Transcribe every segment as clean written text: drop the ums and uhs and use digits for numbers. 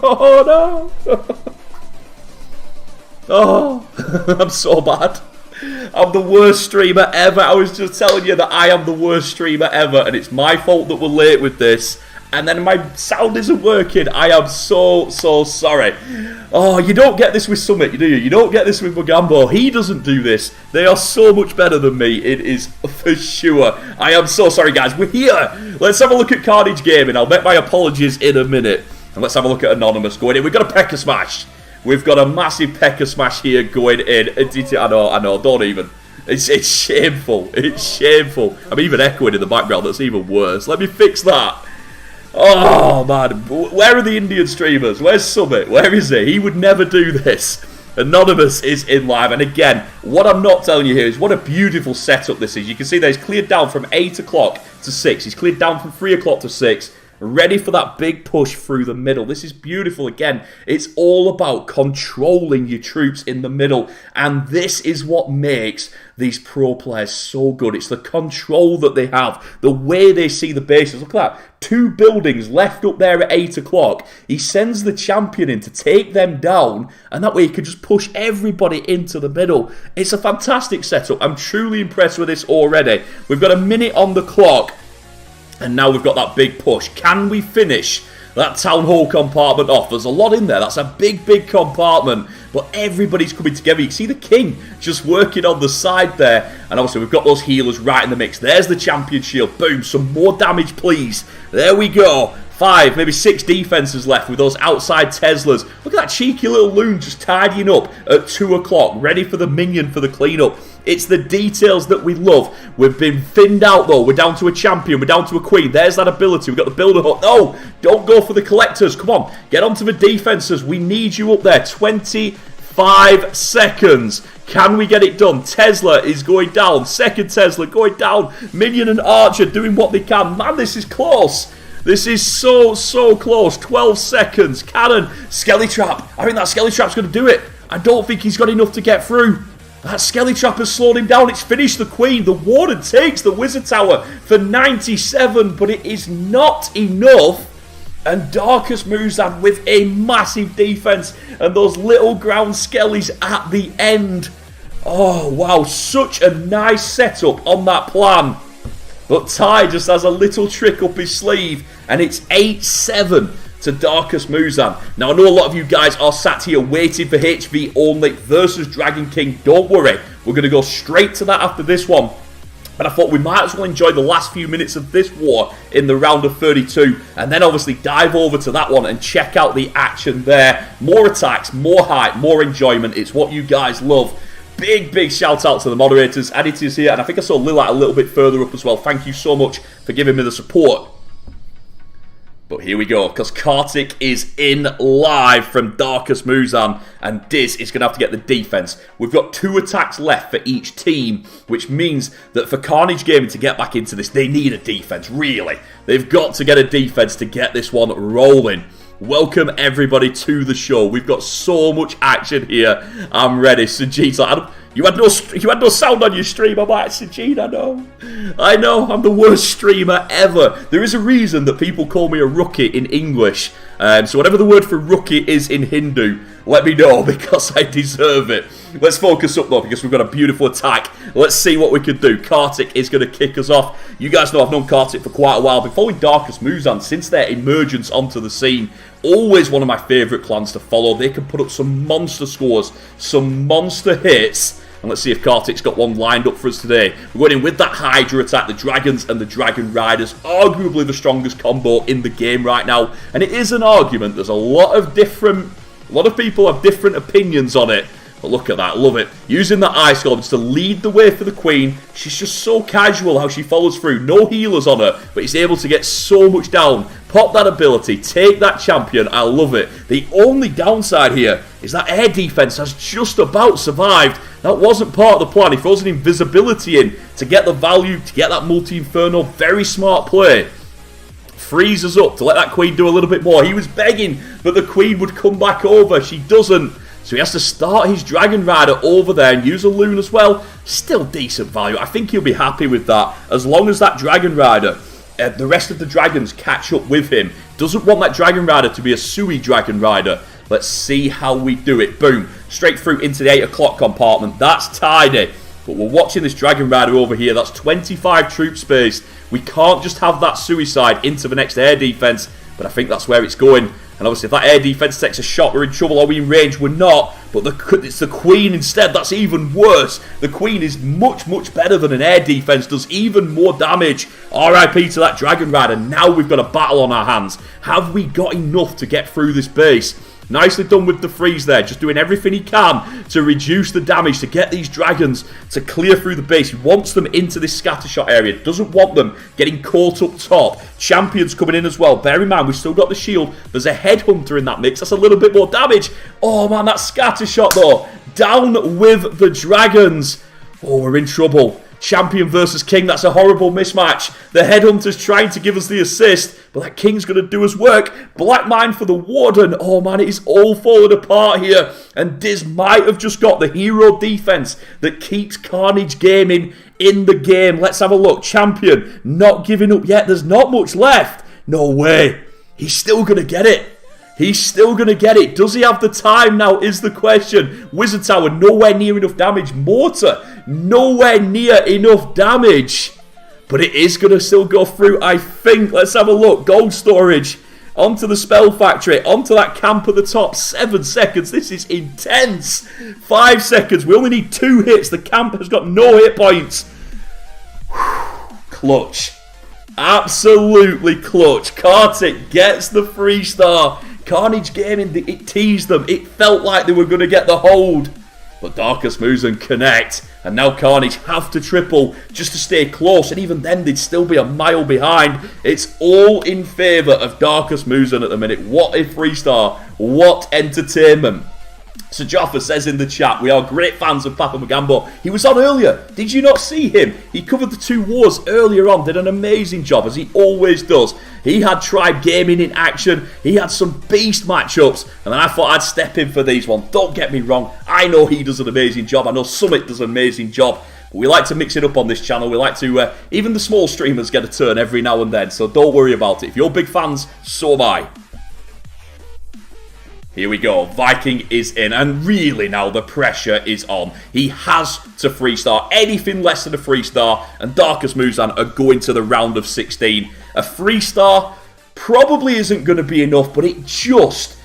Oh no! Oh, I'm so bad. I'm the worst streamer ever. I was just telling you that I am the worst streamer ever, and it's my fault that we're late with this. And then my sound isn't working. I am so sorry. Oh, you don't get this with Summit, do you? You don't get this with Mugambo. He doesn't do this. They are so much better than me. It is for sure. I am so sorry, guys. We're here. Let's have a look at Carnage Gaming. I'll make my apologies in a minute. And let's have a look at Anonymous going in. We've got a P.E.K.K.A. Smash. We've got a massive P.E.K.K.A. Smash here going in. I know. Don't even. It's shameful. It's shameful. I'm even echoing in the background. That's even worse. Let me fix that. Oh, man. Where are the Indian streamers? Where's Summit? Where is he? He would never do this. Anonymous is in live. And again, what I'm not telling you here is what a beautiful setup this is. You can see that he's cleared down from 8 o'clock to 6. He's cleared down from 3 o'clock to 6. Ready for that big push through the middle. This is beautiful. Again, it's all about controlling your troops in the middle. And this is what makes these pro players so good. It's the control that they have. The way they see the bases. Look at that. 2 buildings left up there at 8 o'clock. He sends the champion in to take them down. And that way he can just push everybody into the middle. It's a fantastic setup. I'm truly impressed with this already. We've got a minute on the clock. And now we've got that big push. Can we finish that town hall compartment off? There's a lot in there. That's a big compartment. But everybody's coming together. You can see the king just working on the side there. And obviously we've got those healers right in the mix. There's the champion shield. Boom. Some more damage, please. There we go. 5, maybe 6 defenses left with those outside Teslas. Look at that cheeky little loon just tidying up at 2 o'clock. Ready for the minion for the cleanup. It's the details that we love. We've been thinned out though. We're down to a champion. We're down to a queen. There's that ability. We've got the builder hook. No, don't go for the collectors. Come on. Get onto the defenses. We need you up there. 25 seconds. Can we get it done? Tesla is going down. Second Tesla going down. Minion and Archer doing what they can. Man, this is close. This is so close. 12 seconds. Cannon. Skelly Trap. I think that Skelly Trap's going to do it. I don't think he's got enough to get through. That Skelly Trap has slowed him down. It's finished the Queen. The Warden takes the Wizard Tower for 97, but it is not enough. And Darkest MuZhan with a massive defense. And those little ground Skellies at the end. Oh, wow. Such a nice setup on that plan. But Ty just has a little trick up his sleeve. And it's 8-7 to Darkest MuZhan. Now, I know a lot of you guys are sat here waiting for HV only versus Dragon King. Don't worry. We're going to go straight to that after this one. But I thought we might as well enjoy the last few minutes of this war in the round of 32. And then obviously dive over to that one and check out the action there. More attacks, more hype, more enjoyment. It's what you guys love. Big shout out to the moderators, editors here. And I think I saw Lilite a little bit further up as well. Thank you so much for giving me the support. But here we go, because Kartik is in live from Darkest MuZhan, and Diz is going to have to get the defense. We've got 2 attacks left for each team, which means that for Carnage Gaming to get back into this, they need a defense, really. They've got to get a defense to get this one rolling. Welcome everybody to the show. We've got so much action here. I'm ready. Sajid's like, you had no sound on your stream. I'm like, Sajid, I know. I'm the worst streamer ever. There is a reason that people call me a rookie in English. So whatever the word for rookie is in Hindu, let me know because I deserve it. Let's focus up though because we've got a beautiful attack. Let's see what we can do. Kartik is going to kick us off. You guys know I've known Kartik for quite a while. Been following Darkest MuZhan since their emergence onto the scene. Always one of my favourite clans to follow. They can put up some monster scores, some monster hits. And let's see if Kartik's got one lined up for us today. We're going in with that Hydra attack, the Dragons and the Dragon Riders. Arguably the strongest combo in the game right now. And it is an argument. There's a lot of people have different opinions on it. But look at that, love it. Using the Ice Golems to lead the way for the Queen. She's just so casual how she follows through. No healers on her, but he's able to get so much down. Pop that ability, take that champion. I love it. The only downside here is that air defense has just about survived. That wasn't part of the plan. He throws an invisibility in to get the value, to get that multi-inferno. Very smart play. Freezes up to let that Queen do a little bit more. He was begging that the Queen would come back over. She doesn't. So he has to start his Dragon Rider over there and use a Loon as well. Still decent value. I think he'll be happy with that. As long as that Dragon Rider, the rest of the dragons catch up with him. Doesn't want that Dragon Rider to be a Sui Dragon Rider. Let's see how we do it. Boom. Straight through into the 8 o'clock compartment. That's tidy. But we're watching this Dragon Rider over here. That's 25 troop space. We can't just have that suicide into the next air defense. But I think that's where it's going. And obviously if that air defense takes a shot, we're in trouble. Are we in range? We're not. But it's the Queen instead. That's even worse. The Queen is much, much better than an air defense. Does even more damage. RIP to that Dragon Rider. Now we've got a battle on our hands. Have we got enough to get through this base? Nicely done with the freeze there. Just doing everything he can to reduce the damage, to get these dragons to clear through the base. He wants them into this scattershot area. Doesn't want them getting caught up top. Champions coming in as well. Bear in mind, we've still got the shield. There's a headhunter in that mix. That's a little bit more damage. Oh, man, that scattershot, though. Down with the dragons. Oh, we're in trouble. Champion versus King, that's a horrible mismatch. The Headhunter's trying to give us the assist, but that King's going to do his work. Black Mine for the Warden. Oh man, it is all falling apart here. And Diz might have just got the hero defense that keeps Carnage Gaming in the game. Let's have a look. Champion, not giving up yet. There's not much left. No way. He's still going to get it. He's still going to get it. Does he have the time now is the question. Wizard Tower, nowhere near enough damage. Mortar, nowhere near enough damage. But it is going to still go through, I think. Let's have a look. Gold storage. Onto the Spell Factory. Onto that camp at the top. 7 seconds. This is intense. 5 seconds. We only need 2 hits. The camp has got no hit points. Clutch. Absolutely clutch. Kartik gets the 3-star. Carnage Gaming, it teased them. It felt like they were going to get the hold. But Darkus MuZhan connect. And now Carnage have to triple just to stay close. And even then, they'd still be a mile behind. It's all in favour of Darkus MuZhan at the minute. What a 3-star. What entertainment. Sir Joffa says in the chat, we are great fans of Papa Magambo. He was on earlier. Did you not see him? He covered the 2 wars earlier on. Did an amazing job, as he always does. He had Tribe Gaming in action. He had some beast matchups. And then I thought I'd step in for these ones. Don't get me wrong. I know he does an amazing job. I know Summit does an amazing job. But we like to mix it up on this channel. We like to, even the small streamers get a turn every now and then. So don't worry about it. If you're big fans, so am I. Here we go. Viking is in. And really now the pressure is on. He has to 3-star. Anything less than a 3-star. And Darkus MuZhan are going to the round of 16. A 3-star probably isn't going to be enough. But it just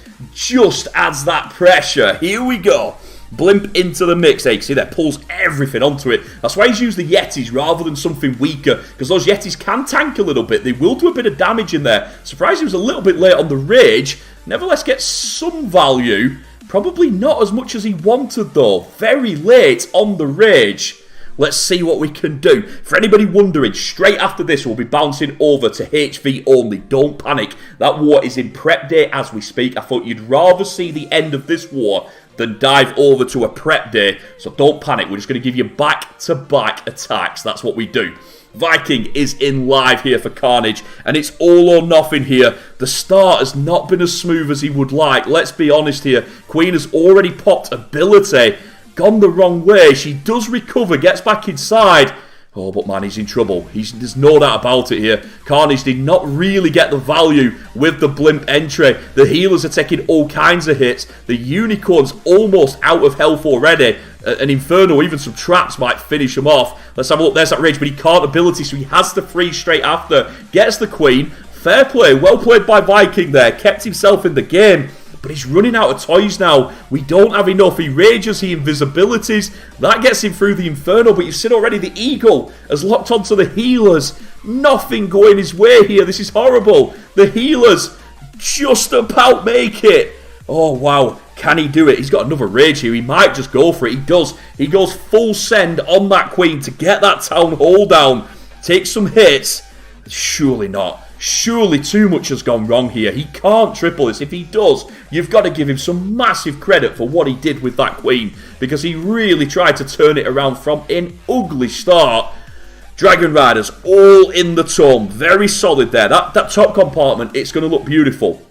adds that pressure. Here we go. Blimp into the mix. Hey, see that pulls everything onto it. That's why he's used the Yetis rather than something weaker. Because those Yetis can tank a little bit. They will do a bit of damage in there. Surprised he was a little bit late on the Rage. Nevertheless, gets some value. Probably not as much as he wanted, though. Very late on the Rage. Let's see what we can do. For anybody wondering, straight after this, we'll be bouncing over to HV only. Don't panic. That war is in prep day as we speak. I thought you'd rather see the end of this war than dive over to a prep day. So don't panic. We're just going to give you back-to-back attacks. That's what we do. Viking is in live here for Carnage, and it's all or nothing here. The start has not been as smooth as he would like. Let's be honest here. Queen has already popped ability. Gone the wrong way. She does recover, gets back inside. Oh, but man, he's in trouble. There's no doubt about it here. Carnage did not really get the value with the blimp entry. The healers are taking all kinds of hits. The unicorn's almost out of health already. An Inferno, even some traps might finish him off. Let's have a look. There's that Rage, but he can't ability, so he has to freeze straight after. Gets the Queen. Fair play. Well played by Viking there. Kept himself in the game. But he's running out of toys now. We don't have enough. He rages, he invisibilities. That gets him through the Inferno. But you've seen already the Eagle has locked onto the healers. Nothing going his way here. This is horrible. The healers just about make it. Oh, wow. Can he do it? He's got another Rage here. He might just go for it. He does. He goes full send on that Queen to get that Town Hall down. Takes some hits. Surely not. Surely too much has gone wrong here. He can't triple this. If he does, you've got to give him some massive credit for what he did with that Queen. Because he really tried to turn it around from an ugly start. Dragon Riders all in the tome. Very solid there. That top compartment, it's going to look beautiful.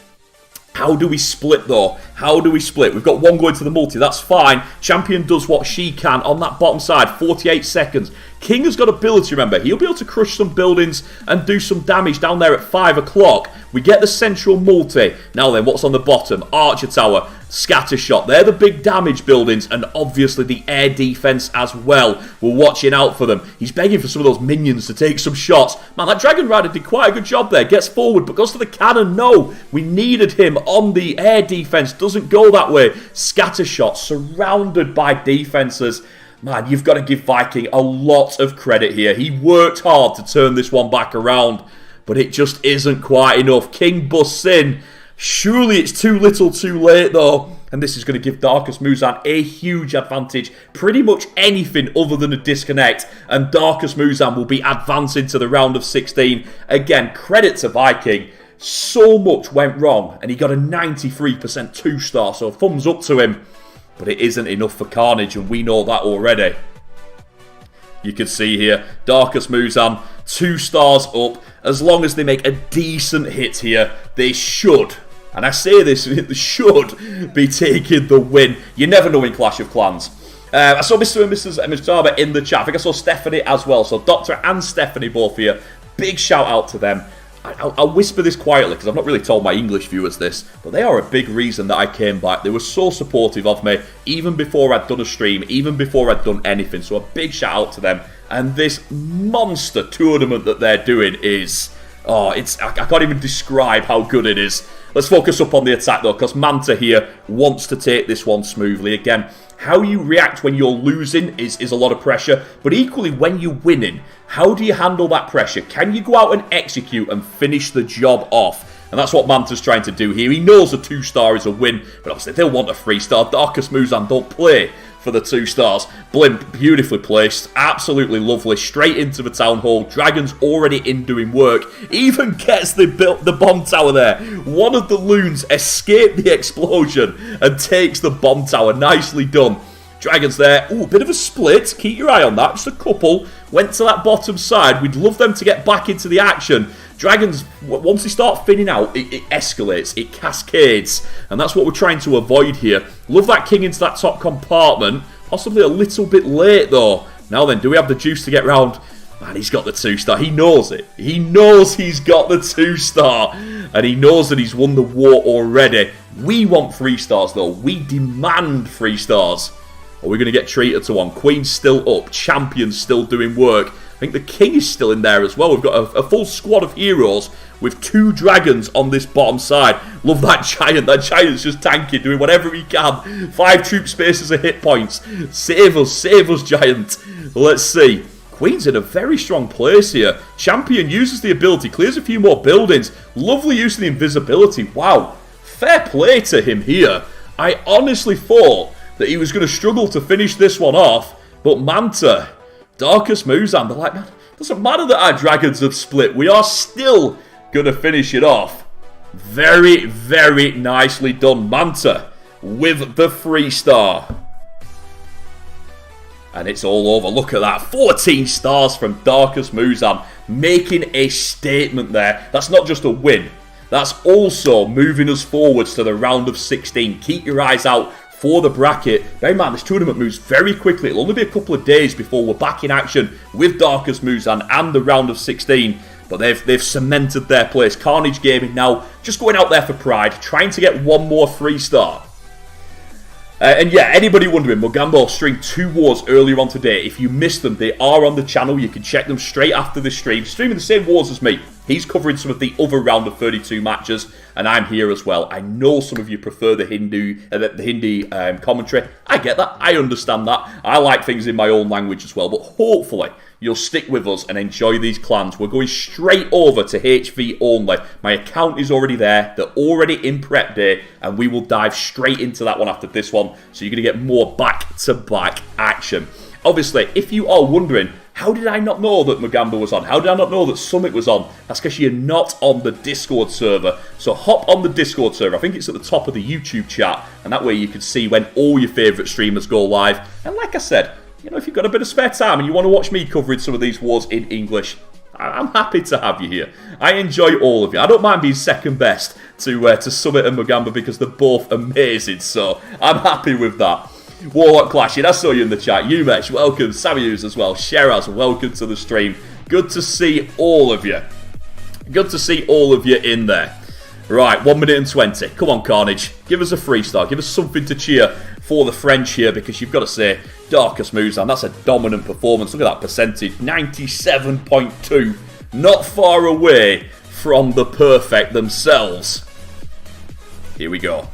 How do we split though? How do we split? We've got one going to the multi. That's fine. Champion does what she can on that bottom side. 48 seconds. King has got ability, remember. He'll be able to crush some buildings and do some damage down there at 5 o'clock. We get the central multi. Now then, what's on the bottom? Archer tower, scatter shot. They're the big damage buildings, and obviously the air defense as well. We're watching out for them. He's begging for some of those minions to take some shots. Man, that Dragon Rider did quite a good job there. Gets forward, but goes to the cannon. No, we needed him on the air defense. Doesn't go that way. Scatter shot, surrounded by defenses. Man, you've got to give Viking a lot of credit here. He worked hard to turn this one back around, but it just isn't quite enough. King busts in. Surely it's too little too late though. And this is going to give Darkest MuZhan a huge advantage. Pretty much anything other than a disconnect. And Darkest MuZhan will be advancing to the round of 16. Again, credit to Viking. So much went wrong. And he got a 93% 2-star. So thumbs up to him. But it isn't enough for Carnage, and we know that already. You can see here, Darkest MuZhan, 2 stars up. As long as they make a decent hit here, they should, and I say this, they should be taking the win. You never know in Clash of Clans. I saw Mr. and Mrs. Mujtaba in the chat. I think I saw Stephanie as well. So Doctor and Stephanie both here. Big shout out to them. I'll whisper this quietly because I've not really told my English viewers this, but they are a big reason that I came back. They were so supportive of me, even before I'd done a stream, even before I'd done anything. So a big shout out to them. And this monster tournament that they're doing is... oh, I can't even describe how good it is. Let's focus up on the attack though, because Manta here wants to take this one smoothly. Again, how you react when you're losing is a lot of pressure, but equally when you're winning, how do you handle that pressure? Can you go out and execute and finish the job off? And that's what Manta's trying to do here. He knows a 2-star is a win, but obviously they'll want a 3-star. Darkest MuZhan don't play for the 2 stars. Blimp, beautifully placed. Absolutely lovely. Straight into the town hall. Dragon's already in doing work. Even gets the bomb tower there. One of the loons escaped the explosion and takes the bomb tower. Nicely done. Dragon's there. Ooh, bit of a split. Keep your eye on that. Just a couple. Went to that bottom side. We'd love them to get back into the action. Dragons, once they start thinning out, it escalates, it cascades, and that's what we're trying to avoid here. Love that king into that top compartment, possibly a little bit late though. Now then, do we have the juice to get round? Man, he's got the 2-star, he knows it. He knows he's got the 2-star, and he knows that he's won the war already. We want 3 stars though, we demand 3 stars. Are we going to get treated to one? Queen's still up, Champion's still doing work. I think the king is still in there as well. We've got a full squad of heroes with 2 dragons on this bottom side. Love that giant. That giant's just tanking, doing whatever he can. 5 troop spaces of hit points. Save us, giant. Let's see. Queen's in a very strong place here. Champion uses the ability, clears a few more buildings. Lovely use of the invisibility. Wow. Fair play to him here. I honestly thought that he was going to struggle to finish this one off, but Manta... Darkest MuZhan, they're like, man, doesn't matter that our dragons have split. We are still going to finish it off. Very, very nicely done, Manta, with the 3-star. And it's all over. Look at that. 14 stars from Darkest MuZhan, making a statement there. That's not just a win. That's also moving us forwards to the round of 16. Keep your eyes out for the bracket. Bear in mind, this tournament moves very quickly. It'll only be a couple of days before we're back in action with Darkest MuZhan and the round of 16. But they've cemented their place. Carnage Gaming now just going out there for pride, trying to get one more 3-star. And yeah, anybody wondering, Mugambo streamed 2 wars earlier on today. If you missed them, they are on the channel. You can check them straight after the stream. Streaming the same wars as me. He's covering some of the other round of 32 matches, and I'm here as well. I know some of you prefer the Hindi commentary. I get that. I understand that. I like things in my own language as well, but hopefully you'll stick with us and enjoy these clans. We're going straight over to HV only. My account is already there. They're already in prep day, and we will dive straight into that one after this one. So you're going to get more back-to-back action. Obviously, if you are wondering, how did I not know that Mugambo was on? How did I not know that Summit was on? That's because you're not on the Discord server. So hop on the Discord server. I think it's at the top of the YouTube chat. And that way you can see when all your favourite streamers go live. And like I said, you know, if you've got a bit of spare time and you want to watch me covering some of these wars in English, I'm happy to have you here. I enjoy all of you. I don't mind being second best to Summit and Mugamba because they're both amazing, so I'm happy with that. Warlock Clashing, I saw you in the chat. Umesh, welcome. Samuels as well. Sheraz, welcome to the stream. Good to see all of you. Good to see all of you in there. Right, 1 minute and 20. Come on, Carnage. Give us a 3-star. Give us something to cheer for the French here, because you've got to say, Darkest MuZhan, that's a dominant performance. Look at that percentage. 97.2. Not far away from the perfect themselves. Here we go.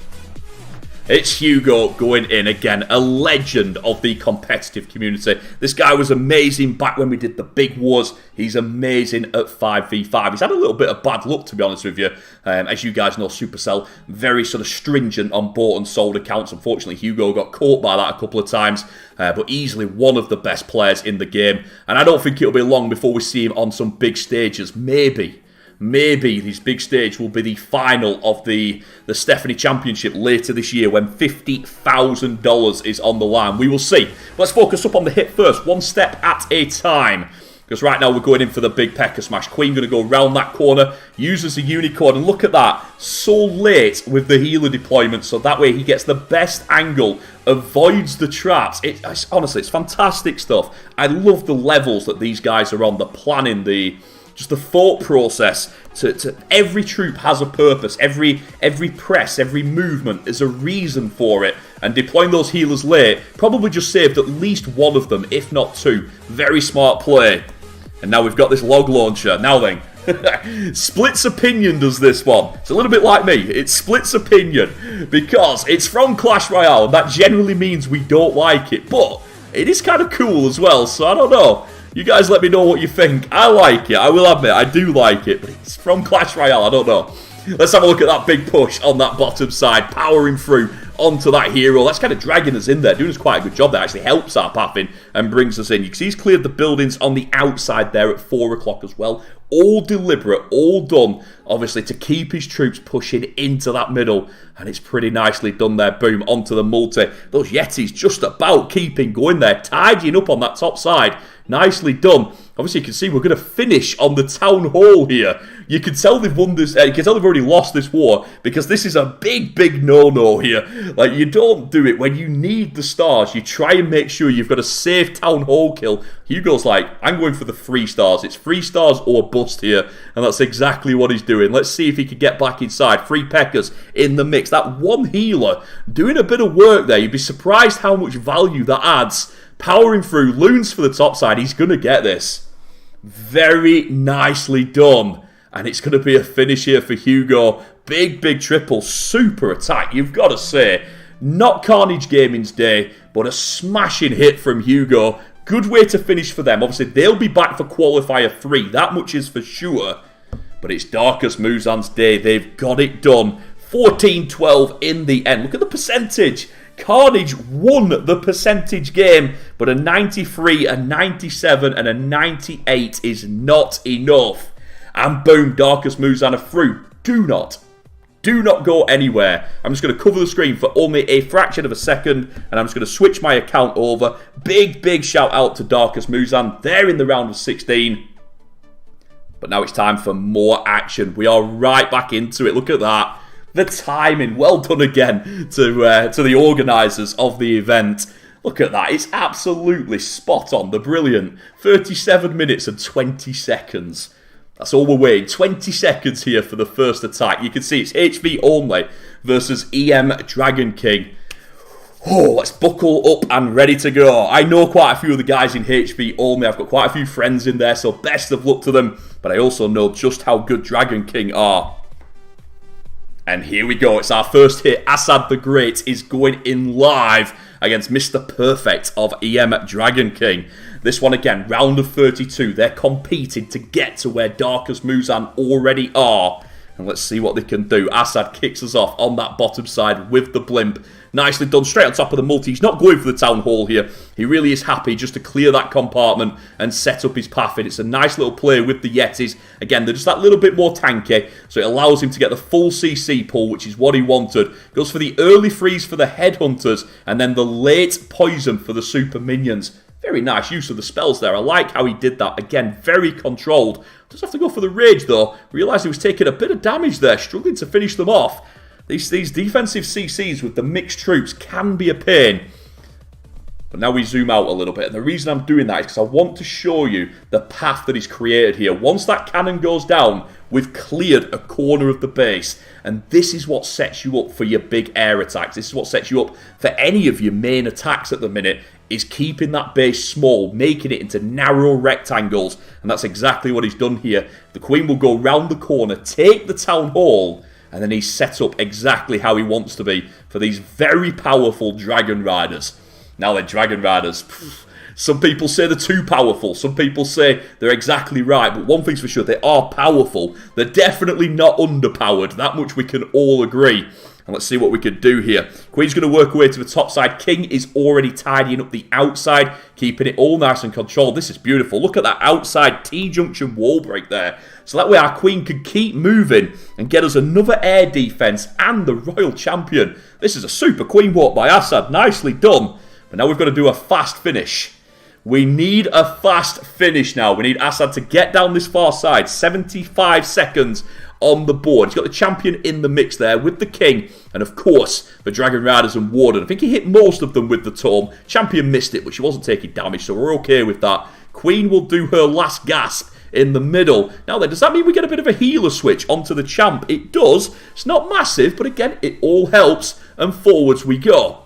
It's Hugo going in again, a legend of the competitive community. This guy was amazing back when we did the big wars. He's amazing at 5v5. He's had a little bit of bad luck, to be honest with you. As you guys know, Supercell, very sort of stringent on bought and sold accounts. Unfortunately, Hugo got caught by that a couple of times, but easily one of the best players in the game. And I don't think it'll be long before we see him on some big stages. Maybe his big stage will be the final of the Stephanie Championship later this year when $50,000 is on the line. We will see. Let's focus up on the hit first, one step at a time. Because right now we're going in for the big P.E.K.K.A smash. Queen going to go round that corner, uses a unicorn, and look at that. So late with the healer deployment, so that way he gets the best angle, avoids the traps. Honestly, it's fantastic stuff. I love the levels that these guys are on, the planning, just the thought process. To every troop has a purpose. Every press, every movement, there's a reason for it. And deploying those healers late probably just saved at least one of them, if not two. Very smart play. And now we've got this log launcher. Now then, Splits Opinion does this one. It's a little bit like me. It's Splits Opinion because it's from Clash Royale. And that generally means we don't like it. But it is kind of cool as well, so I don't know. You guys let me know what you think. I like it. I will admit, I do like it. But it's from Clash Royale. I don't know. Let's have a look at that big push on that bottom side. Powering through onto that hero. That's kind of dragging us in there. Doing us quite a good job. That actually helps our pathing and brings us in. You can see he's cleared the buildings on the outside there at 4 o'clock as well. All deliberate. All done, obviously, to keep his troops pushing into that middle. And it's pretty nicely done there. Boom, onto the multi. Those Yetis just about keeping going there. Tidying up on that top side. Nicely done. Obviously, you can see we're going to finish on the town hall here. You can tell they've won this. You can tell they've already lost this war because this is a big no-no here. Like, you don't do it when you need the stars. You try and make sure you've got a safe town hall kill. Hugo's like, I'm going for the 3 stars. It's 3 stars or bust here, and that's exactly what he's doing. Let's see if he can get back inside. 3 P.E.K.K.A s in the mix. That one healer doing a bit of work there. You'd be surprised how much value that adds. Powering through, loons for the top side. He's going to get this. Very nicely done. And it's going to be a finish here for Hugo. Big triple. Super attack, you've got to say. Not Carnage Gaming's day, but a smashing hit from Hugo. Good way to finish for them. Obviously, they'll be back for Qualifier 3. That much is for sure. But it's Darkest MuZhan's day. They've got it done. 14-12 in the end. Look at the percentage. Carnage won the percentage game, but a 93, a 97, and a 98 is not enough. And boom, Darkest MuZhan are through. Do not go anywhere. I'm just going to cover the screen for only a fraction of a second, and I'm just going to switch my account over. Big shout out to Darkest MuZhan. They're in the round of 16. But now it's time for more action. We are right back into it. Look at that. The timing, well done again to the organisers of the event. Look at that, it's absolutely spot on, the brilliant. 37 minutes and 20 seconds. That's all we're waiting. 20 seconds here for the first attack. You can see it's HV only versus EM Dragon King. Oh, let's buckle up and ready to go. I know quite a few of the guys in HV only. I've got quite a few friends in there, so best of luck to them. But I also know just how good Dragon King are. And here we go, it's our first hit. Assad the Great is going in live against Mr. Perfect of EM Dragon King. This one again, round of 32. They're competing to get to where Darkest MuZhan already are. And let's see what they can do. Assad kicks us off on that bottom side with the blimp. Nicely done, straight on top of the multi. He's not going for the town hall here. He really is happy just to clear that compartment and set up his path in. It's a nice little play with the Yetis. Again, they're just that little bit more tanky, so it allows him to get the full CC pull, which is what he wanted. Goes for the early freeze for the headhunters, and then the late poison for the super minions. Very nice use of the spells there. I like how he did that. Again, very controlled. Does have to go for the rage, though. Realised he was taking a bit of damage there, struggling to finish them off. These defensive CCs with the mixed troops can be a pain. But now we zoom out a little bit. And the reason I'm doing that is because I want to show you the path that he's created here. Once that cannon goes down, we've cleared a corner of the base. And this is what sets you up for your big air attacks. This is what sets you up for any of your main attacks at the minute, is keeping that base small, making it into narrow rectangles. And that's exactly what he's done here. The Queen will go round the corner, take the town hall, and then he's set up exactly how he wants to be for these very powerful Dragon Riders. Now they're Dragon Riders. Some people say they're too powerful. Some people say they're exactly right. But one thing's for sure, they are powerful. They're definitely not underpowered. That much we can all agree. And let's see what we can do here. Queen's going to work her way to the top side. King is already tidying up the outside, keeping it all nice and controlled. This is beautiful. Look at that outside T-junction wall break there. So that way our Queen can keep moving and get us another air defense and the Royal Champion. This is a super Queen walk by Assad. Nicely done. But now we've got to do a fast finish. We need a fast finish now. We need Assad to get down this far side. 75 seconds on the board. He's got the champion in the mix there with the king. And of course, the Dragon Riders and Warden. I think he hit most of them with the tome. Champion missed it, but she wasn't taking damage, so we're okay with that. Queen will do her last gasp in the middle. Now then, does that mean we get a bit of a healer switch onto the champ? It does. It's not massive, but again, it all helps. And forwards we go.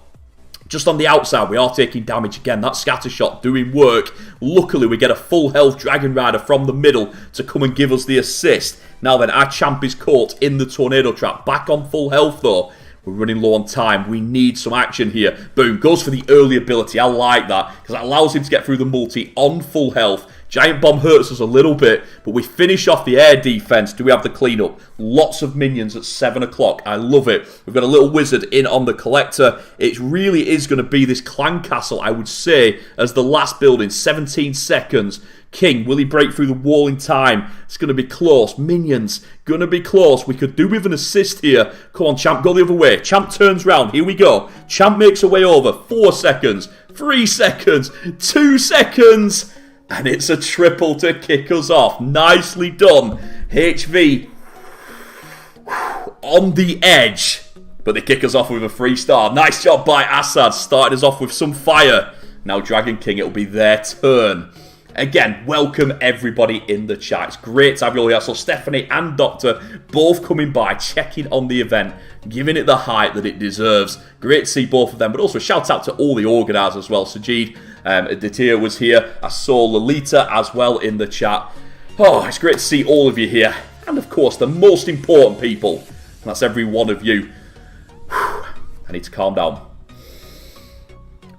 Just on the outside, we are taking damage again. That scatter shot doing work. Luckily, we get a full health Dragon Rider from the middle to come and give us the assist. Now then, our champ is caught in the tornado trap. Back on full health, though. We're running low on time. We need some action here. Boom. Goes for the early ability. I like that because that allows him to get through the multi on full health. Giant Bomb hurts us a little bit, but we finish off the air defense. Do we have the cleanup? Lots of minions at 7 o'clock. I love it. We've got a little wizard in on the collector. It really is going to be this clan castle, I would say, as the last building. 17 seconds. King, will he break through the wall in time? It's going to be close. Minions, going to be close. We could do with an assist here. Come on, Champ, go the other way. Champ turns round. Here we go. Champ makes her way over. 4 seconds. 3 seconds. 2 seconds. And it's a triple to kick us off. Nicely done. HV on the edge. But they kick us off with a 3-star. Nice job by Assad. Started us off with some fire. Now Dragon King, it'll be their turn. Again, welcome everybody in the chat. It's great to have you all here. So Stephanie and Doctor both coming by, checking on the event, giving it the hype that it deserves. Great to see both of them, but also a shout out to all the organisers as well. Sajid, Datia was here. I saw Lolita as well in the chat. Oh, it's great to see all of you here. And of course, the most important people. And that's every one of you. Whew. I need to calm down.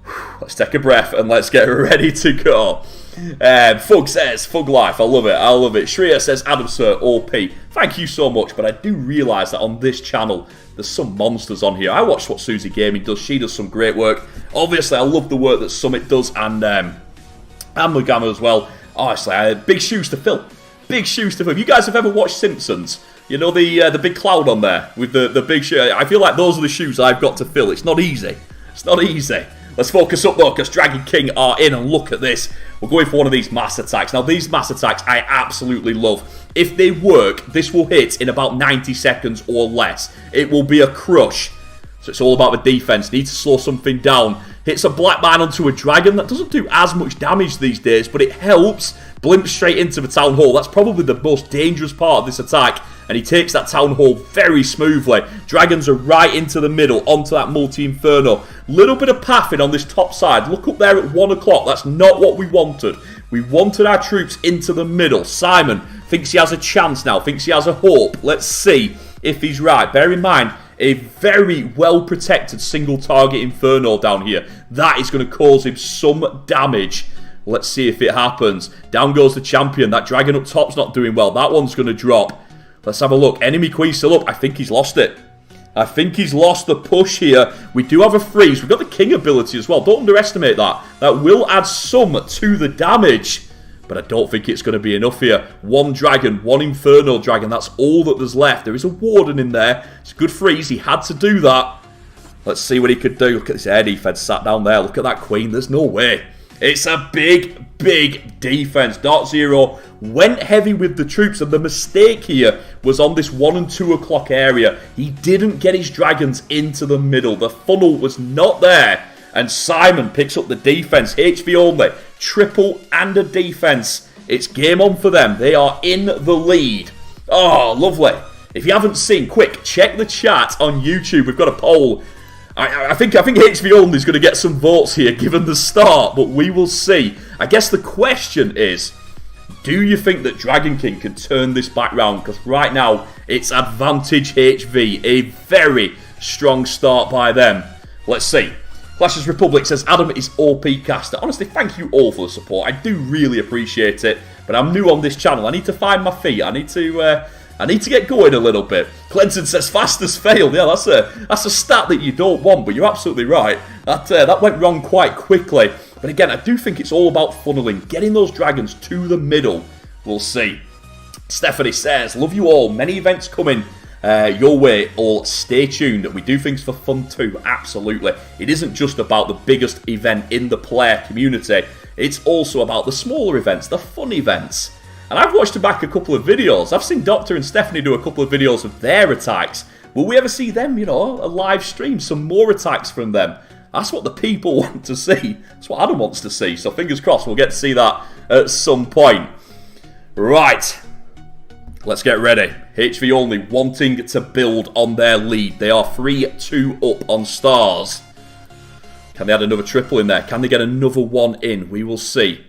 Whew. Let's take a breath and let's get ready to go. Fug says, Fug Life, I love it, I love it. Shreya says, Adam Sir, OP. Thank you so much, but I do realise that on this channel, there's some monsters on here. I watch what Susie Gaming does, she does some great work. Obviously, I love the work that Summit does, and Magama as well. Honestly, big shoes to fill. Big shoes to fill. If you guys have ever watched Simpsons, you know the big cloud on there, with the big shoe, I feel like those are the shoes I've got to fill. It's not easy. It's not easy. Let's focus up though, because Dragon King are in, and look at this. We're going for one of these mass attacks. Now, these mass attacks I absolutely love. If they work, this will hit in about 90 seconds or less. It will be a crush. So it's all about the defense. Need to slow something down. Hits a black man onto a dragon. That doesn't do as much damage these days, but it helps. Blimp straight into the town hall. That's probably the most dangerous part of this attack. And he takes that town hall very smoothly. Dragons are right into the middle, onto that multi-inferno. Little bit of pathing on this top side. Look up there at 1 o'clock. That's not what we wanted. We wanted our troops into the middle. Simon thinks he has a chance now. Thinks he has a hope. Let's see if he's right. Bear in mind, a very well-protected single-target inferno down here. That is going to cause him some damage. Let's see if it happens. Down goes the champion. That dragon up top's not doing well. That one's going to drop. Let's have a look. Enemy queen still up. I think he's lost it. I think he's lost the push here. We do have a freeze. We've got the king ability as well. Don't underestimate that. That will add some to the damage. But I don't think it's going to be enough here. One dragon, one inferno dragon. That's all that there's left. There is a warden in there. It's a good freeze. He had to do that. Let's see what he could do. Look at this air defense sat down there. Look at that queen. There's no way. It's a big, big defense. Dark Zero went heavy with the troops, and the mistake here was on this 1 and 2 o'clock area. He didn't get his dragons into the middle. The funnel was not there, and Simon picks up the defense. Hvonly, triple and a defense. It's game on for them. They are in the lead. Oh, lovely. If you haven't seen, quick, check the chat on YouTube. We've got a poll. I think Hvonly is going to get some votes here, given the start, but we will see. I guess the question is, do you think that Dragon King can turn this back round? Because right now, it's advantage HV. A very strong start by them. Let's see. Clash's Republic says, Adam is OP caster. Honestly, thank you all for the support. I do really appreciate it. But I'm new on this channel. I need to find my feet. I need to get going a little bit. Clinton says, fastest failed. Yeah, that's a stat that you don't want, but you're absolutely right. That went wrong quite quickly. But again, I do think it's all about funneling, getting those dragons to the middle. We'll see. Stephanie says, love you all. Many events coming your way. All stay tuned. We do things for fun too. Absolutely. It isn't just about the biggest event in the player community. It's also about the smaller events, the fun events. And I've watched back a couple of videos. I've seen Doctor and Stephanie do a couple of videos of their attacks. Will we ever see them, a live stream? Some more attacks from them. That's what the people want to see. That's what Adam wants to see. So fingers crossed we'll get to see that at some point. Right. Let's get ready. Hvonly wanting to build on their lead. They are 3-2 up on stars. Can they add another triple in there? Can they get another one in? We will see.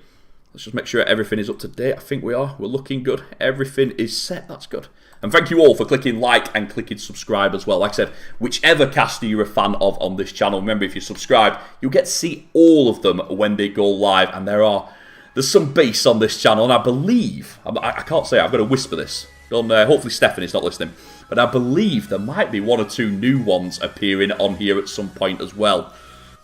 Let's just make sure everything is up to date. I think we are. We're looking good. Everything is set. That's good. And thank you all for clicking like and clicking subscribe as well. Like I said, whichever caster you're a fan of on this channel, remember if you subscribe, you'll get to see all of them when they go live. And there's some bass on this channel. And I believe, I can't say, I've got to whisper this. Hopefully Stephanie's not listening. But I believe there might be 1 or 2 new ones appearing on here at some point as well.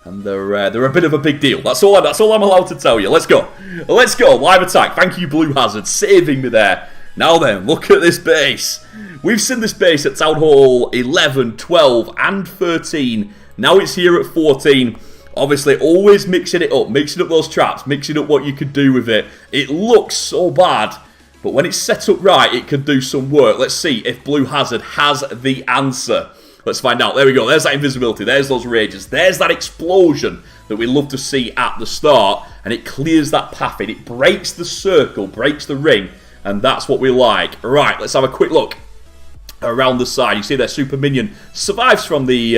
And they're a bit of a big deal. That's all I'm allowed to tell you. Let's go. Let's go. Live attack. Thank you, Blue Hazard, saving me there. Now then, look at this base. We've seen this base at Town Hall 11, 12, and 13. Now it's here at 14. Obviously, always mixing it up. Mixing up those traps. Mixing up what you could do with it. It looks so bad. But when it's set up right, it could do some work. Let's see if Blue Hazard has the answer. Let's find out. There we go. There's that invisibility. There's those rages. There's that explosion that we love to see at the start. And it clears that path in. It breaks the circle, breaks the ring. And that's what we like. Right, let's have a quick look around the side. You see their super minion survives from the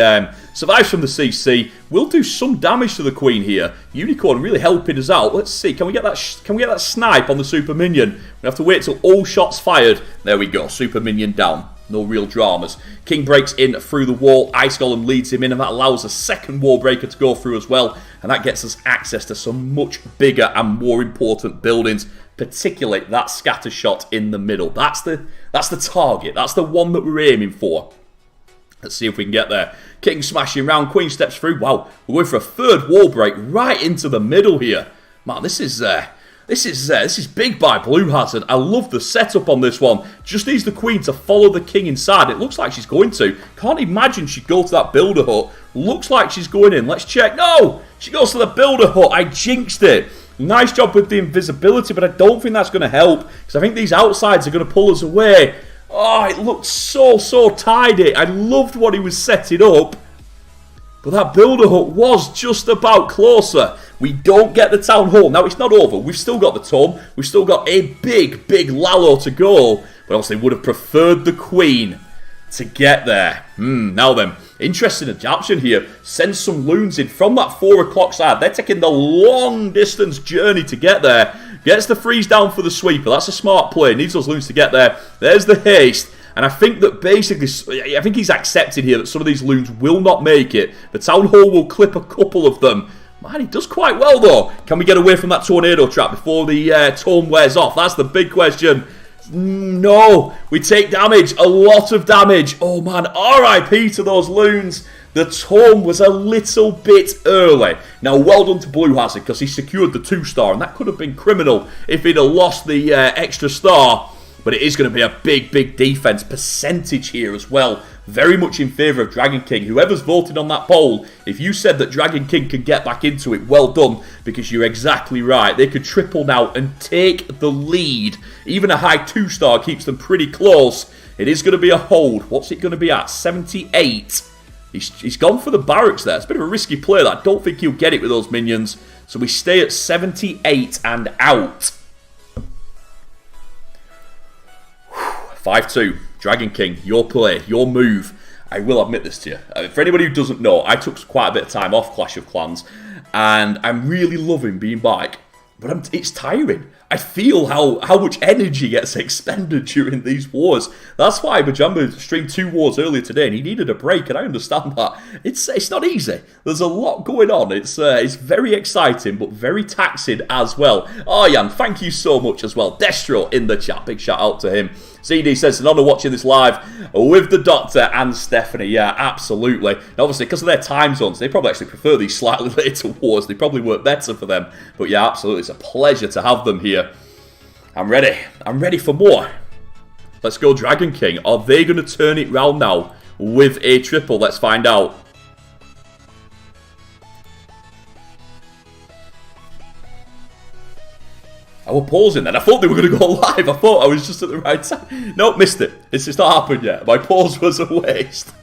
CC. Will do some damage to the queen here. Unicorn really helping us out. Let's see. Can we get that snipe on the super minion? We have to wait till all shots fired. There we go. Super minion down. No real dramas. King breaks in through the wall. Ice Golem leads him in, and that allows a second wall breaker to go through as well. And that gets us access to some much bigger and more important buildings, particularly that scatter shot in the middle. That's the target. That's the one that we're aiming for. Let's see if we can get there. King smashing round. Queen steps through. Wow, we're going for a third wall break right into the middle here. Man, this is big by Blue Hazard. I love the setup on this one. Just needs the queen to follow the king inside. It looks like she's going to. Can't imagine she'd go to that builder hut. Looks like she's going in. Let's check. No! She goes to the builder hut. I jinxed it. Nice job with the invisibility, but I don't think that's going to help. Because I think these outsides are going to pull us away. Oh, it looked so tidy. I loved what he was setting up. But that builder hut was just about closer. We don't get the town hall. Now, it's not over. We've still got the tome. We've still got a big Lalo to go. But obviously, would have preferred the queen to get there. Now then, interesting adaptation here. Sends some loons in from that 4 o'clock side. They're taking the long distance journey to get there. Gets the freeze down for the sweeper. That's a smart play. Needs those loons to get there. There's the haste. And I think that basically, I think he's accepted here that some of these loons will not make it. The town hall will clip a couple of them. Man, he does quite well though. Can we get away from that tornado trap before the tome wears off? That's the big question. No, we take damage, a lot of damage. Oh man, RIP to those loons. The tome was a little bit early. Now, well done to Blue Hazard because he secured the 2-star, and that could have been criminal if he'd have lost the extra star. But it is going to be a big defense percentage here as well. Very much in favour of Dragon King. Whoever's voted on that poll, if you said that Dragon King can get back into it, well done, because you're exactly right. They could triple now and take the lead. Even a high 2-star keeps them pretty close. It is going to be a hold. What's it going to be at? 78. He's gone for the barracks there. It's a bit of a risky play that. I don't think he'll get it with those minions. So we stay at 78 and out. 5-2. Dragon King, your play, your move. I will admit this to you. For anybody who doesn't know, I took quite a bit of time off Clash of Clans, and I'm really loving being back, but it's tiring. I feel how much energy gets expended during these wars. That's why MuZhan streamed 2 wars earlier today, and he needed a break, and I understand that. It's not easy. There's a lot going on. It's very exciting, but very taxing as well. Oh, Jan, thank you so much as well. Destro in the chat. Big shout out to him. CD says, an honour watching this live with the Doctor and Stephanie. Yeah, absolutely. And obviously, because of their time zones, they probably actually prefer these slightly later wars. They probably work better for them. But yeah, absolutely. It's a pleasure to have them here. I'm ready. I'm ready for more. Let's go Dragon King. Are they going to turn it round now with a triple? Let's find out. I was pausing then. I thought they were going to go live. I thought I was just at the right time. Nope, missed it. It's not happened yet. My pause was a waste.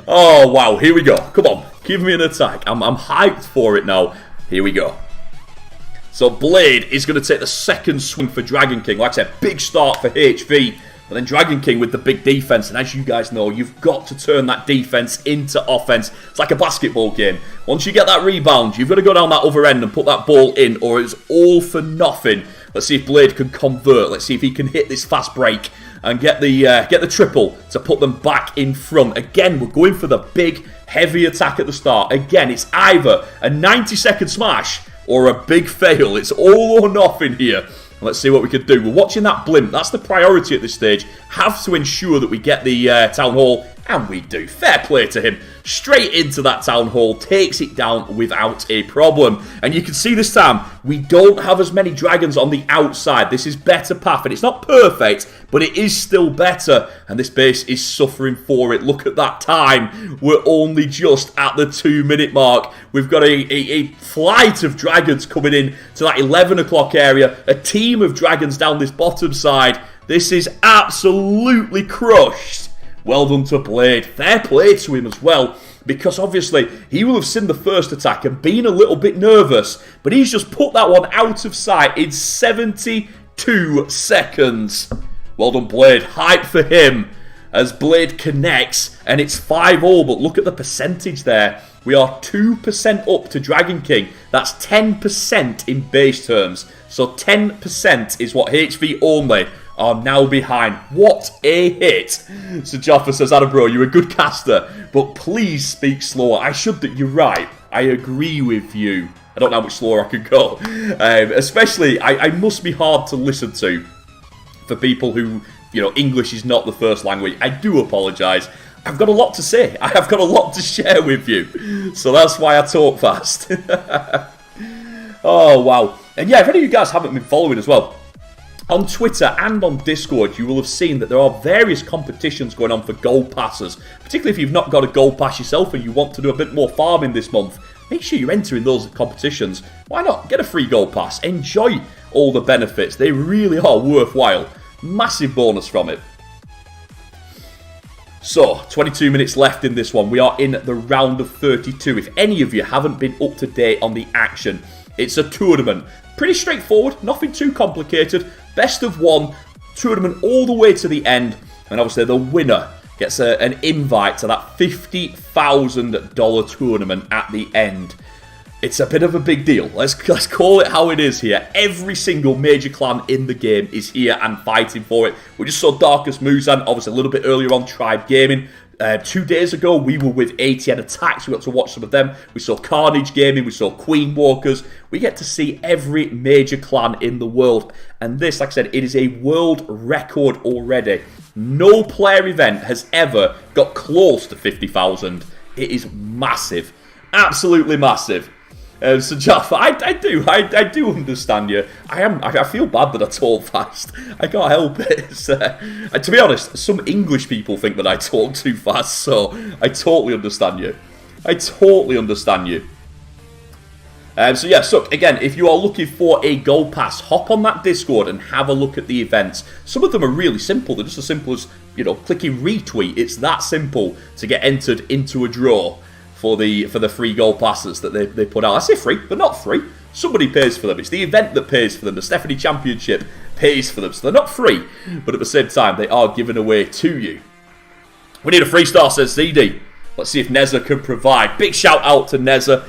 Oh, wow. Here we go. Come on. Give me an attack. I'm hyped for it now. Here we go. So Blade is going to take the second swing for Dragon King. Like I said, big start for HV. But then Dragon King with the big defense. And as you guys know, you've got to turn that defense into offense. It's like a basketball game. Once you get that rebound, you've got to go down that other end and put that ball in, or it's all for nothing. Let's see if Blade can convert. Let's see if he can hit this fast break and get the triple to put them back in front. Again, we're going for the big, heavy attack at the start. Again, it's either a 90-second smash or a big fail. It's all or nothing here. Let's see what we can do. We're watching that blimp. That's the priority at this stage. Have to ensure that we get the Town Hall. And we do. Fair play to him. Straight into that Town Hall. Takes it down without a problem. And you can see this time, we don't have as many dragons on the outside. This is better path. And it's not perfect, but it is still better. And this base is suffering for it. Look at that time. We're only just at the 2-minute mark. We've got a flight of dragons coming in to that 11 o'clock area. A team of dragons down this bottom side. This is absolutely crushed. Well done to Blade. Fair play to him as well, because obviously he will have seen the first attack and been a little bit nervous, but he's just put that one out of sight in 72 seconds. Well done, Blade. Hype for him as Blade connects, and it's 5-all, but look at the percentage there. We are 2% up to Dragon King. That's 10% in base terms. So 10% is what HV only are now behind. What a hit. So Joffa says, Adam bro, you're a good caster, but please speak slower. I should. You're right. I agree with you. I don't know how much slower I could go. Especially, I must be hard to listen to for people who, you know, English is not the first language. I do apologise. I've got a lot to say. I have got a lot to share with you. So that's why I talk fast. Oh, wow. And yeah, if any of you guys haven't been following as well, on Twitter and on Discord, you will have seen that there are various competitions going on for gold passes. Particularly if you've not got a gold pass yourself and you want to do a bit more farming this month, make sure you're entering those competitions. Why not? Get a free gold pass. Enjoy all the benefits. They really are worthwhile. Massive bonus from it. So, 22 minutes left in this one. We are in the round of 32. If any of you haven't been up to date on the action, it's a tournament. Pretty straightforward, nothing too complicated. Best of one, tournament all the way to the end. And obviously the winner gets an invite to that $50,000 tournament at the end. It's a bit of a big deal. Let's call it how it is here. Every single major clan in the game is here and fighting for it. We just saw Darkest MuZhan, obviously a little bit earlier on, Tribe Gaming. 2 days ago, we were with ATN Attacks. We got to watch some of them. We saw Carnage Gaming. We saw Queen Walkers. We get to see every major clan in the world. And this, like I said, it is a world record already. No player event has ever got close to 50,000. It is massive. Absolutely massive. So Jaffa, I do understand you. I feel bad that I talk fast. I can't help it. To be honest, some English people think that I talk too fast, so I totally understand you. I totally understand you. So again, if you are looking for a gold pass, hop on that Discord and have a look at the events. Some of them are really simple. They're just as simple as, clicking retweet. It's that simple to get entered into a draw for the free gold passes that they put out. I say free, but not free. Somebody pays for them. It's the event that pays for them. The Stephanie Championship pays for them. So they're not free, but at the same time, they are given away to you. We need a 3-star, says CD. Let's see if Neza can provide. Big shout out to Neza.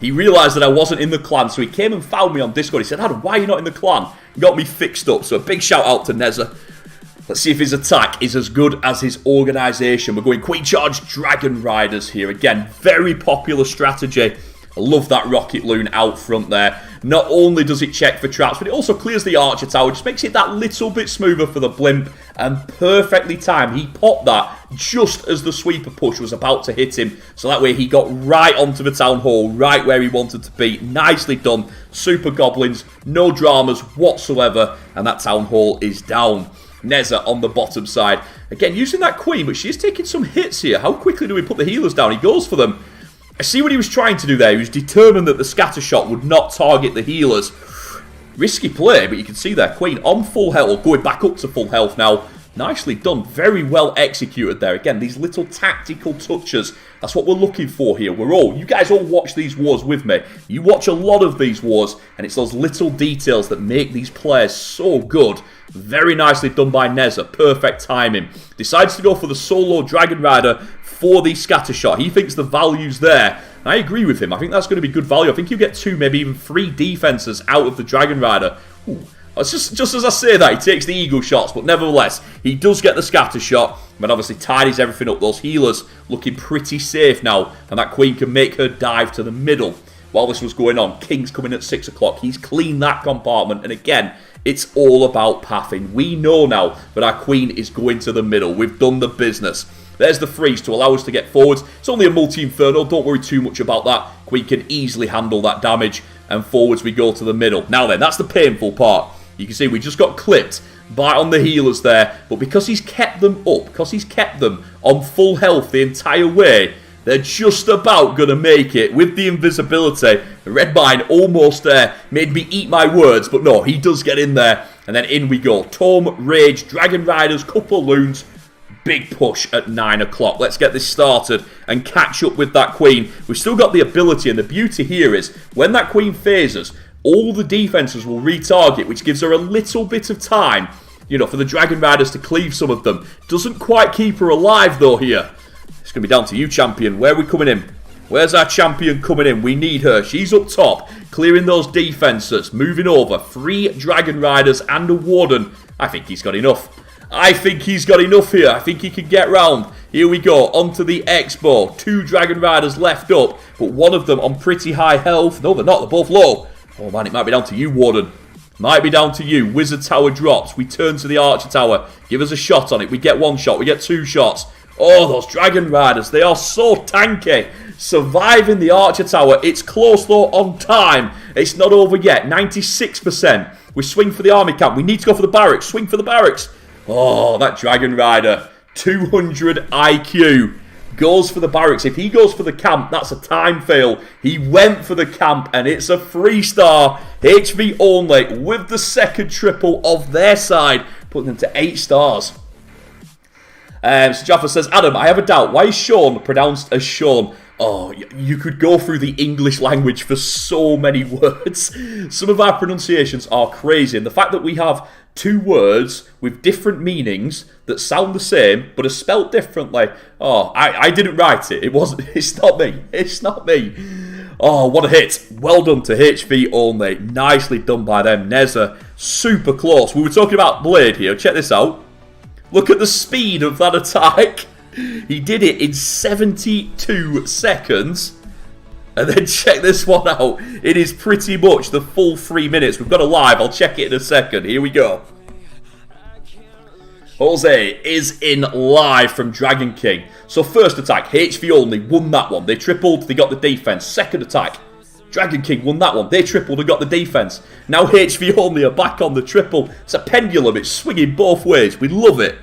He realised that I wasn't in the clan, so he came and found me on Discord. He said, Adam, why are you not in the clan? He got me fixed up. So a big shout out to Neza. Let's see if his attack is as good as his organisation. We're going Queen Charge Dragon Riders here. Again, very popular strategy. I love that rocket loon out front there. Not only does it check for traps, but it also clears the archer tower. Just makes it that little bit smoother for the blimp. And perfectly timed. He popped that just as the sweeper push was about to hit him. So that way he got right onto the town hall, right where he wanted to be. Nicely done. Super goblins. No dramas whatsoever. And that town hall is down. Neza on the bottom side. Again, using that queen, but she is taking some hits here. How quickly do we put the healers down? He goes for them. I see what he was trying to do there. He was determined that the scatter shot would not target the healers. Risky play, but you can see there. Queen on full health, going back up to full health now. Nicely done. Very well executed there. Again, these little tactical touches. That's what we're looking for here. You guys all watch these wars with me. You watch a lot of these wars, and it's those little details that make these players so good. Very nicely done by Neza. Perfect timing. Decides to go for the solo Dragon Rider for the scatter shot. He thinks the value's there. I agree with him. I think that's going to be good value. I think you get 2, maybe even 3 defenses out of the Dragon Rider. Ooh. It's just as I say that, he takes the eagle shots, but nevertheless, he does get the scatter shot, but obviously tidies everything up. Those healers looking pretty safe now, and that queen can make her dive to the middle. While this was going on, King's coming at 6 o'clock. He's cleaned that compartment, and again, it's all about pathing. We know now that our queen is going to the middle. We've done the business. There's the freeze to allow us to get forwards. It's only a multi-inferno. Don't worry too much about that. Queen can easily handle that damage, and forwards we go to the middle. Now then, that's the painful part. You can see we just got clipped on the healers there, but because he's kept them up, because he's kept them on full health the entire way, they're just about going to make it with the invisibility. The red mine almost made me eat my words, but no, he does get in there, and then in we go. Tome, Rage, Dragon Riders, couple loons, big push at 9 o'clock. Let's get this started and catch up with that queen. We've still got the ability, and the beauty here is when that queen phases, all the defenses will retarget, which gives her a little bit of time, for the Dragon Riders to cleave some of them. Doesn't quite keep her alive, though, here. It's going to be down to you, champion. Where are we coming in? Where's our champion coming in? We need her. She's up top, clearing those defenses. Moving over. 3 Dragon Riders and a Warden. I think he's got enough. I think he's got enough here. I think he can get round. Here we go. Onto the Expo. 2 Dragon Riders left up, but one of them on pretty high health. No, they're not. They're both low. Oh man, it might be down to you, Warden. Might be down to you. Wizard Tower drops. We turn to the Archer Tower. Give us a shot on it. We get 1 shot. We get 2 shots. Oh, those Dragon Riders. They are so tanky. Surviving the Archer Tower. It's close though on time. It's not over yet. 96%. We swing for the army camp. We need to go for the barracks. Swing for the barracks. Oh, that Dragon Rider. 200 IQ. Goes for the barracks. If he goes for the camp, that's a time fail. He went for the camp, and it's a 3-star HV only with the second triple of their side, putting them to 8 stars. So Jaffa says, Adam, I have a doubt. Why is Sean pronounced as Sean? Oh, you could go through the English language for so many words. Some of our pronunciations are crazy, and the fact that we have 2 words with different meanings that sound the same but are spelt differently. Oh, I didn't write it. It's not me. It's not me. Oh, what a hit. Well done to HV only. Nicely done by them. Neza, super close. We were talking about Blade here. Check this out. Look at the speed of that attack. He did it in 72 seconds. And then check this one out. It is pretty much the full 3 minutes. We've got a live. I'll check it in a second. Here we go. Jose is in live from Dragon King. So first attack, Hvonly won that one. They tripled, they got the defense. Second attack, Dragon King won that one. They tripled and got the defense. Now Hvonly are back on the triple. It's a pendulum, it's swinging both ways. We love it.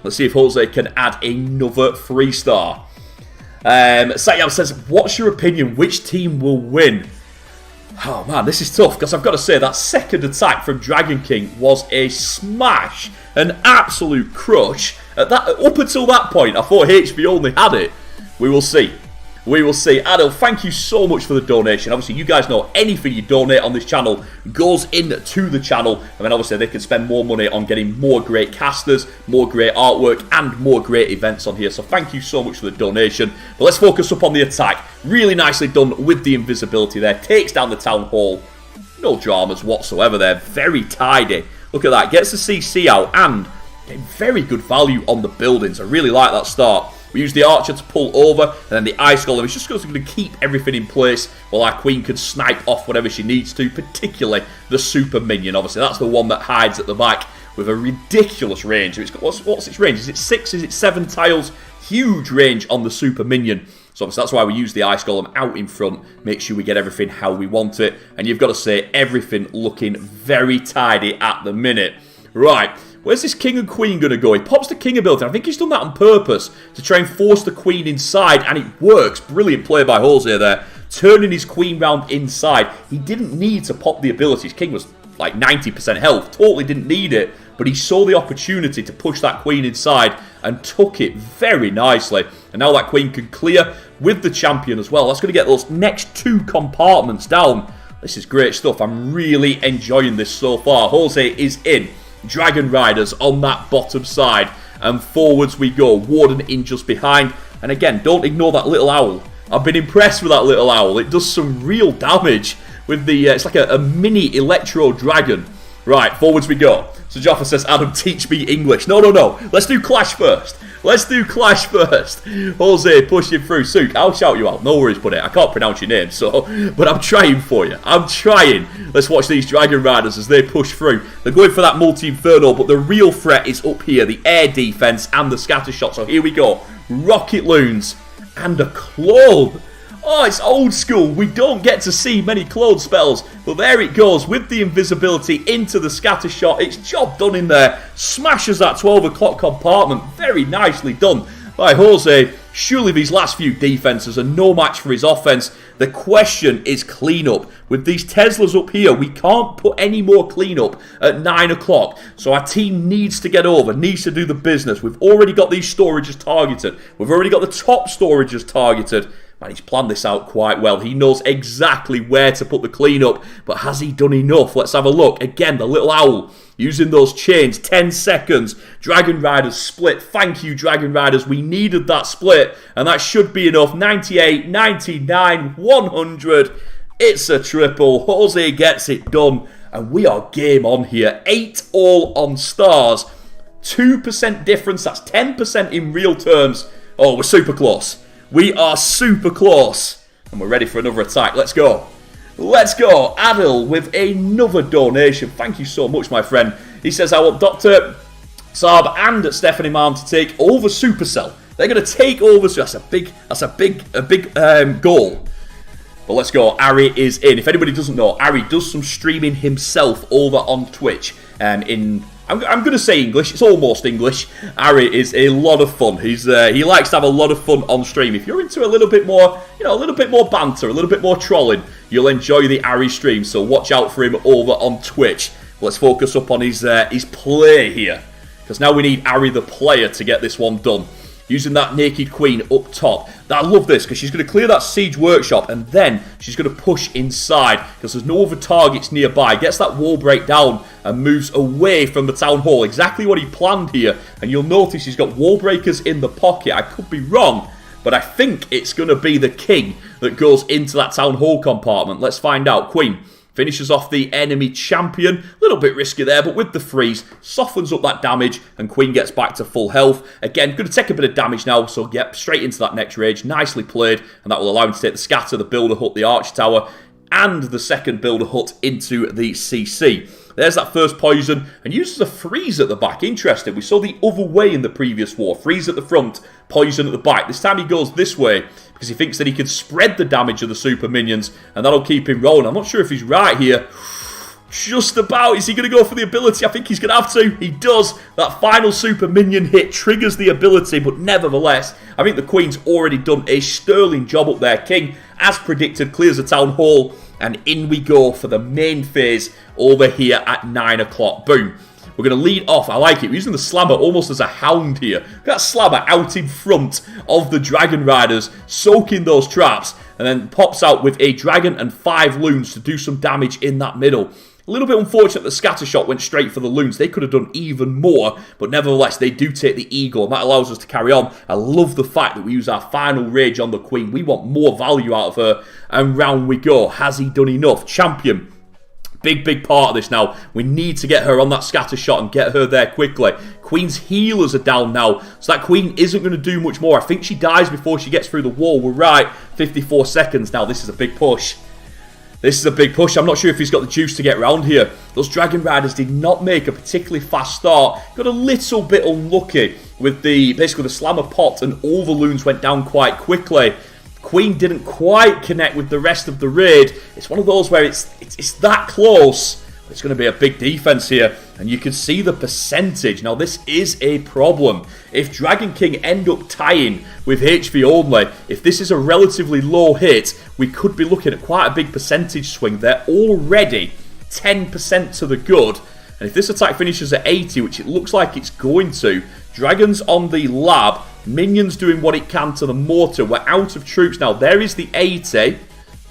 Let's see if Jose can add another 3-star. Satyam says, what's your opinion? Which team will win? Oh man, this is tough because I've got to say that second attack from Dragon King was a smash. An absolute crush. Up until that point, I thought Hvonly had it. We will see. We will see. Adil, thank you so much for the donation. Obviously, you guys know anything you donate on this channel goes into the channel. And then obviously they can spend more money on getting more great casters, more great artwork, and more great events on here. So thank you so much for the donation. But let's focus up on the attack. Really nicely done with the invisibility there. Takes down the town hall. No dramas whatsoever there. Very tidy. Look at that. Gets the CC out and getting very good value on the buildings. I really like that start. We use the archer to pull over, and then the ice golem is just going to keep everything in place while our queen can snipe off whatever she needs to, particularly the super minion. Obviously, that's the one that hides at the back with a ridiculous range. It's got, what's its range? Is it 6? Is it 7 tiles? Huge range on the super minion. So obviously that's why we use the ice golem out in front. Make sure we get everything how we want it. And you've got to say, everything looking very tidy at the minute. Right. Where's this king and queen going to go? He pops the king ability. I think he's done that on purpose to try and force the queen inside, and it works. Brilliant play by Jose there. Turning his queen round inside. He didn't need to pop the ability. His king was like 90% health. Totally didn't need it, but he saw the opportunity to push that queen inside and took it very nicely. And now that queen can clear with the champion as well. That's going to get those next 2 compartments down. This is great stuff. I'm really enjoying this so far. Jose is in. Dragon Riders on that bottom side, and forwards we go. Warden in just behind, and again, don't ignore that little owl. I've been impressed with that little owl. It does some real damage with the it's like a mini electro dragon. Right, forwards we go. So Joffa says, Adam, teach me English. No, let's do Clash first. Let's do Clash first. Jose pushing through. Sook, I'll shout you out. No worries, buddy. I can't pronounce your name, but I'm trying for you. I'm trying. Let's watch these Dragon Riders as they push through. They're going for that multi-inferno, but the real threat is up here. The air defense and the scatter shot. So here we go. Rocket loons and a clone. Oh, it's old school. We don't get to see many clone spells. But there it goes with the invisibility into the scatter shot. It's job done in there. Smashes that 12 o'clock compartment. Very nicely done by Jose. Surely these last few defenses are no match for his offense. The question is cleanup. With these Teslas up here, we can't put any more cleanup at 9 o'clock. So our team needs to get over, needs to do the business. We've already got these storages targeted. We've already got the top storages targeted. Man, he's planned this out quite well. He knows exactly where to put the cleanup, but has he done enough? Let's have a look. Again, the little owl using those chains. 10 seconds. Dragon Riders split. Thank you, Dragon Riders. We needed that split, and that should be enough. 98, 99, 100. It's a triple. Jose gets it done, and we are game on here. 8 all on stars. 2% difference. That's 10% in real terms. Oh, we're super close. We are super close. And we're ready for another attack. Let's go. Let's go. Adil with another donation. Thank you so much, my friend. He says, I want Dr. Saab and Stephanie Mom to take over Supercell. They're going to take over. So that's a big goal. But let's go. Ari is in. If anybody doesn't know, Ari does some streaming himself over on Twitch. I'm going to say English. It's almost English. Ari is a lot of fun. He likes to have a lot of fun on stream. If you're into a little bit more, a little bit more banter, a little bit more trolling, you'll enjoy the Ari stream. So watch out for him over on Twitch. Let's focus up on his play here, because now we need Ari the player to get this one done. Using that naked queen up top. I love this because she's going to clear that siege workshop, and then she's going to push inside because there's no other targets nearby. Gets that wall break down and moves away from the town hall. Exactly what he planned here. And you'll notice he's got wall breakers in the pocket. I could be wrong, but I think it's going to be the king that goes into that town hall compartment. Let's find out. Queen finishes off the enemy champion. A little bit risky there, but with the freeze, softens up that damage, and Queen gets back to full health. Again, going to take a bit of damage now, so yep, straight into that next rage. Nicely played, and that will allow him to take the scatter, the builder hut, the arch tower, and the second builder hut into the CC. There's that first poison, and uses a freeze at the back. Interesting. We saw the other way in the previous war. Freeze at the front, poison at the back. This time he goes this way, because he thinks that he can spread the damage of the super minions, and that'll keep him rolling. I'm not sure if he's right here. Just about. Is he going to go for the ability? I think he's going to have to. He does. That final super minion hit triggers the ability, but nevertheless, I think the Queen's already done a sterling job up there. King, as predicted, clears the town hall, and in we go for the main phase over here at 9 o'clock. Boom. We're going to lead off. I like it. We're using the Slammer almost as a hound here. Look at that Slammer out in front of the Dragon Riders, soaking those traps, and then pops out with a Dragon and 5 Loons to do some damage in that middle. A little bit unfortunate the scatter shot went straight for the Loons. They could have done even more, but nevertheless, they do take the Eagle, and that allows us to carry on. I love the fact that we use our final rage on the Queen. We want more value out of her, and round we go. Has he done enough? Champion. Big part of this now. We need to get her on that scatter shot and get her there quickly. Queen's healers are down now, so that Queen isn't going to do much more. I think she dies before she gets through the wall. We're right. 54 seconds now. This is a big push. This is a big push. I'm not sure if he's got the juice to get round here. Those Dragon Riders did not make a particularly fast start. Got a little bit unlucky with basically the Slammer popped and all the Loons went down quite quickly. Queen didn't quite connect with the rest of the raid. It's one of those where it's that close. It's going to be a big defense here, and you can see the percentage. Now, this is a problem. If Dragon King end up tying with HV only, if this is a relatively low hit, we could be looking at quite a big percentage swing. They're already 10% to the good, and if this attack finishes at 80, which it looks like it's going to, Dragons on the lab, minions doing what it can to the mortar. We're out of troops now. There is the 80.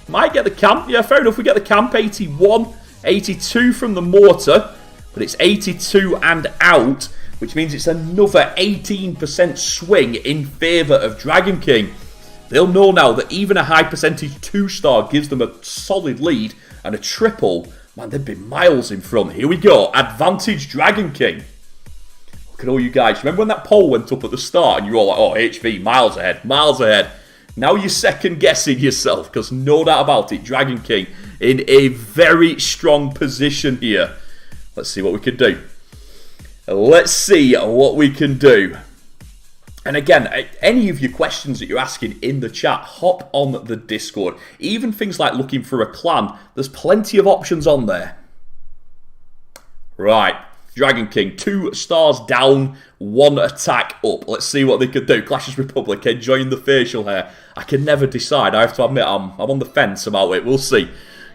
Might get the camp. Yeah, fair enough. We get the camp. 81. 82 from the mortar, but it's 82 and out, which means it's another 18% swing in favour of Dragon King. They'll know now that even a high percentage 2-star gives them a solid lead, and a triple, man, they'd be miles in front. Here we go, advantage Dragon King. Look at all you guys. Remember when that poll went up at the start and you were all like, oh, HV, miles ahead, miles ahead. Now you're second guessing yourself, because no doubt about it, Dragon King in a very strong position here. Let's see what we can do. Let's see what we can do. And again, any of your questions that you're asking in the chat, hop on the Discord. Even things like looking for a clan, there's plenty of options on there. Right. Dragon King, 2 stars down, 1 attack up. Let's see what they could do. Clashes Republic, enjoying the facial hair. I can never decide. I have to admit, I'm on the fence about it. We'll see.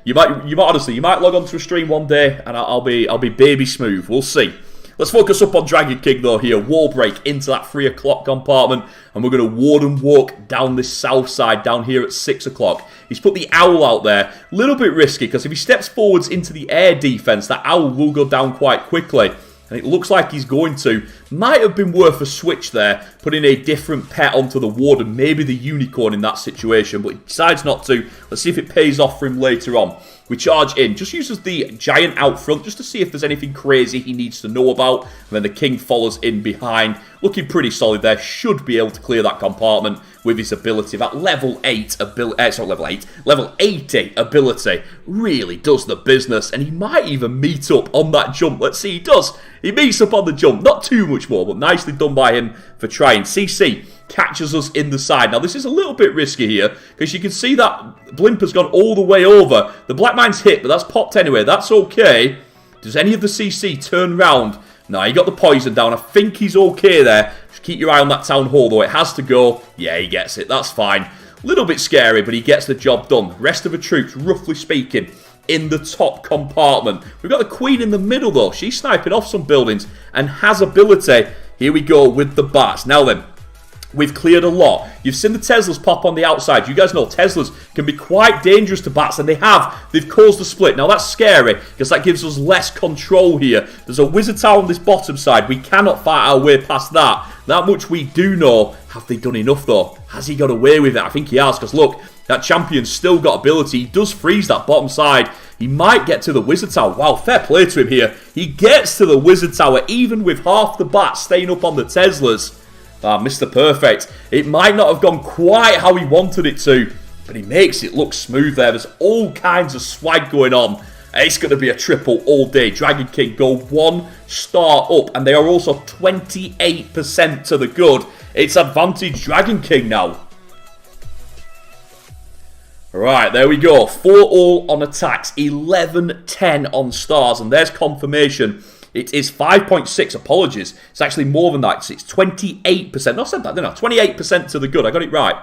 You might honestly, you might log on to a stream one day, and I'll be baby smooth. We'll see. Let's focus up on Dragon King though here. Wall break into that 3 o'clock compartment, and we're going to warden walk down this south side down here at 6 o'clock. He's put the owl out there. A little bit risky, because if he steps forwards into the air defense, that owl will go down quite quickly. And it looks like he's going to. Might have been worth a switch there, putting a different pet onto the warden, maybe the unicorn in that situation, but he decides not to. Let's see if it pays off for him later on. We charge in, just uses the giant out front just to see if there's anything crazy he needs to know about, and then the king follows in behind. Looking pretty solid there, should be able to clear that compartment with his ability. That level 8 ability, level 80 ability really does the business, and he might even meet up on that jump. Let's see, he does. He meets up on the jump, not too much more, but nicely done by him for trying. CC catches us in the side. Now, this is a little bit risky here, because you can see that blimp has gone all the way over. The Black Mine's hit, but that's popped anyway. That's okay. Does any of the CC turn round? No, he got the poison down. I think he's okay there. Just keep your eye on that town hall, though. It has to go. Yeah, he gets it. That's fine. Little bit scary, but he gets the job done. Rest of the troops, roughly speaking, in the top compartment. We've got the Queen in the middle, though. She's sniping off some buildings and has ability. Here we go with the bats. Now then, we've cleared a lot. You've seen the Teslas pop on the outside. You guys know Teslas can be quite dangerous to bats, and they have. They've caused a split. Now, that's scary, because that gives us less control here. There's a wizard tower on this bottom side. We cannot fight our way past that. That much we do know. Have they done enough, though? Has he got away with it? I think he has, because look, that champion's still got ability. He does freeze that bottom side. He might get to the wizard tower. Wow, fair play to him here. He gets to the wizard tower, even with half the bats staying up on the Teslas. Ah, Mr. Perfect. It might not have gone quite how he wanted it to, but he makes it look smooth there. There's all kinds of swag going on. It's going to be a triple all day. Dragon King go 1 star up, and they are also 28% to the good. It's advantage Dragon King now. Right, there we go. 4-all on attacks, 11-10 on stars, and there's confirmation. It is 5.6, apologies. It's actually more than that. It's 28%. No, I said that, didn't I? 28% to the good. I got it right.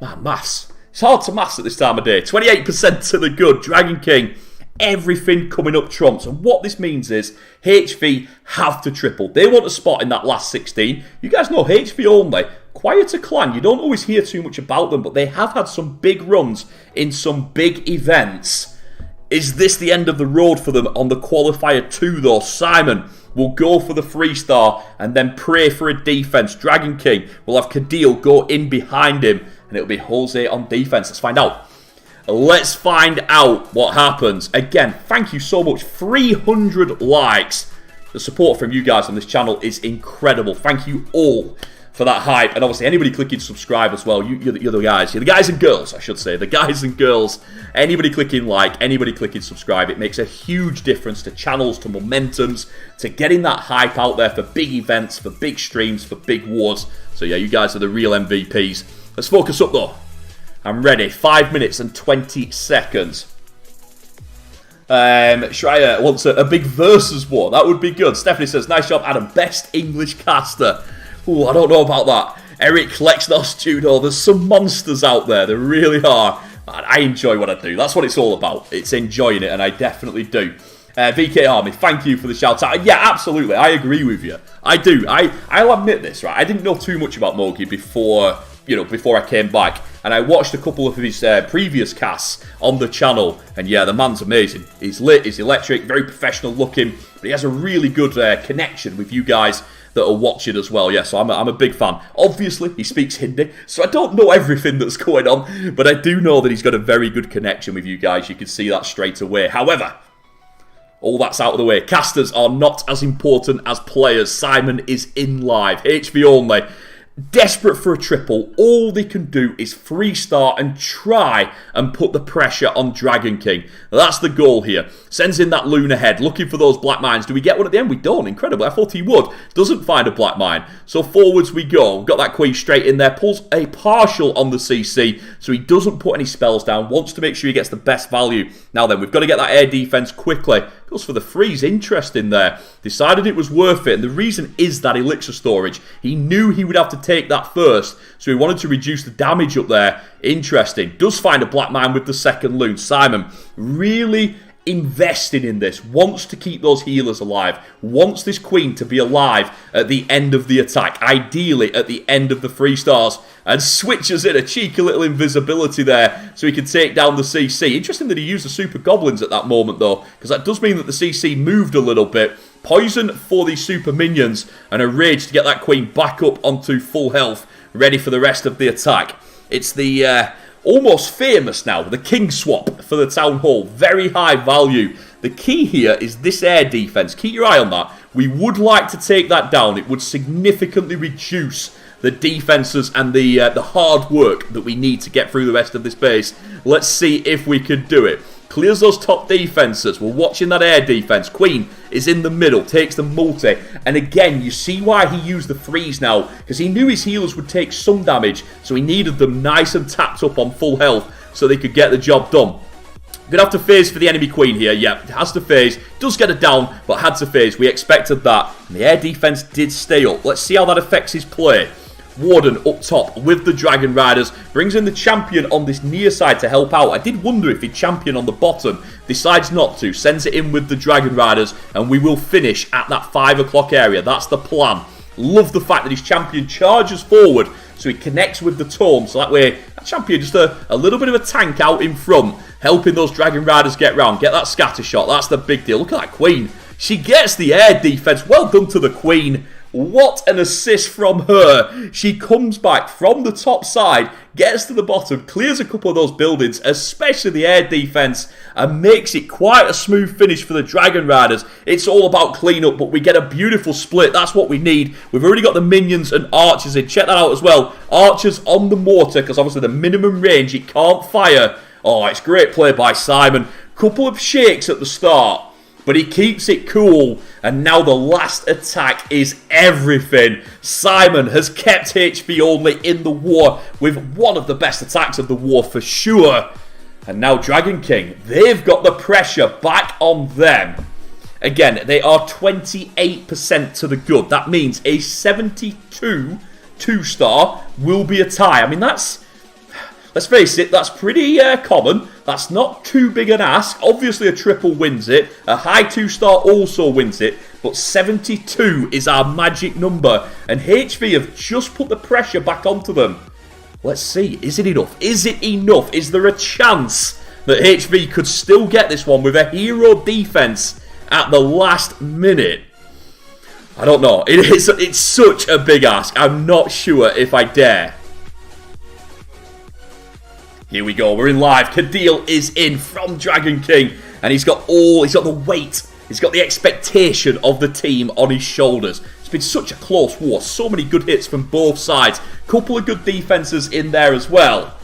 Man, maths. It's hard to maths at this time of day. 28% to the good. Dragon King. Everything coming up trumps. And what this means is HV have to triple. They want a spot in that last 16. You guys know HV only. Quieter clan. You don't always hear too much about them, but they have had some big runs in some big events. Is this the end of the road for them on the qualifier 2 though? Simon will go for the 3-star and then pray for a defense. Dragon King will have Kadil go in behind him, and it'll be Jose on defense. Let's find out. Let's find out what happens. Again, thank you so much. 300 likes. The support from you guys on this channel is incredible. Thank you all for that hype, and obviously anybody clicking subscribe as well. You're the guys. You're the guys and girls, I should say. The guys and girls. Anybody clicking like, anybody clicking subscribe. It makes a huge difference to channels, to momentums, to getting that hype out there for big events, for big streams, for big wars. So yeah, you guys are the real MVPs. Let's focus up though. I'm ready. 5 minutes and 20 seconds. Schreier wants a big versus war. That would be good. Stephanie says, nice job, Adam. Best English caster. Ooh, I don't know about that. Eric Lexnos Judo. There's some monsters out there. There really are. Man, I enjoy what I do. That's what it's all about. It's enjoying it, and I definitely do. VK Army, thank you for the shout out. Yeah, absolutely. I agree with you. I do. I'll admit this, right? I didn't know too much about Mogi before I came back. And I watched a couple of his previous casts on the channel. And yeah, the man's amazing. He's lit, he's electric, very professional looking. But he has a really good connection with you guys that are watching as well. Yeah, so I'm a big fan. Obviously, he speaks Hindi, so I don't know everything that's going on, but I do know that he's got a very good connection with you guys. You can see that straight away. However, all that's out of the way. Casters are not as important as players. Simon is in live. HV only. Desperate for a triple. All they can do is 3-star and try and put the pressure on Dragon King. That's the goal here. Sends in that Luna head, looking for those black mines. Do we get one at the end? We don't. Incredible. I thought he would. Doesn't find a black mine. So forwards we go. Got that queen straight in there. Pulls a partial on the CC, so he doesn't put any spells down. Wants to make sure he gets the best value. Now then, we've got to get that air defense quickly. Goes for the freeze. Interesting there. Decided it was worth it, and the reason is that elixir storage. He knew he would have to take that first, so he wanted to reduce the damage up there. Interesting. Does find a black mine with the second loon. Simon really investing in this. Wants to keep those healers alive. Wants this queen to be alive at the end of the attack. Ideally at the end of the 3-stars. And switches in a cheeky little invisibility there so he can take down the CC. Interesting that he used the super goblins at that moment though, because that does mean that the CC moved a little bit. Poison for these super minions and a rage to get that queen back up onto full health, ready for the rest of the attack. It's the almost famous now, the king swap for the town hall. Very high value. The key here is this air defense. Keep your eye on that. We would like to take that down. It would significantly reduce the defenses and the hard work that we need to get through the rest of this base. Let's see if we can do it. Clears those top defenses. We're watching that air defense. Queen is in the middle, takes the multi. And again, you see why he used the freeze now, because he knew his healers would take some damage, so he needed them nice and tapped up on full health so they could get the job done. Gonna have to phase for the enemy queen here. Yeah, has to phase. Does get it down, but had to phase. We expected that. And the air defense did stay up. Let's see how that affects his play. Warden up top with the Dragon Riders. Brings in the champion on this near side to help out. I did wonder if he'd champion on the bottom. Decides not to. Sends it in with the Dragon Riders. And we will finish at that 5 o'clock area. That's the plan. Love the fact that his champion charges forward. So he connects with the tome. So that way, that champion just a little bit of a tank out in front. Helping those Dragon Riders get round. Get that scatter shot. That's the big deal. Look at that queen. She gets the air defense. Well done to the queen. What an assist from her. She comes back from the top side, gets to the bottom, clears a couple of those buildings, especially the air defense, and makes it quite a smooth finish for the Dragon Riders. It's all about cleanup, but we get a beautiful split. That's what we need. We've already got the minions and archers in. Check that out as well. Archers on the mortar, because obviously the minimum range, it can't fire. Oh, it's great play by Simon. Couple of shakes at the start, but he keeps it cool. And now the last attack is everything. Simon has kept Hvonly in the war with one of the best attacks of the war for sure. And now Dragon King, they've got the pressure back on them. Again, they are 28% to the good. That means a 72 2-star will be a tie. I mean, that's... Let's face it, that's pretty common. That's not too big an ask. Obviously, a triple wins it. A high 2-star also wins it. But 72 is our magic number. And HV have just put the pressure back onto them. Let's see. Is it enough? Is it enough? Is there a chance that HV could still get this one with a hero defense at the last minute? I don't know. It's such a big ask. I'm not sure if I dare. Here we go, we're in live. Kadil is in from Dragon King, and he's got the weight, he's got the expectation of the team on his shoulders. It's been such a close war, so many good hits from both sides. Couple of good defenses in there as well.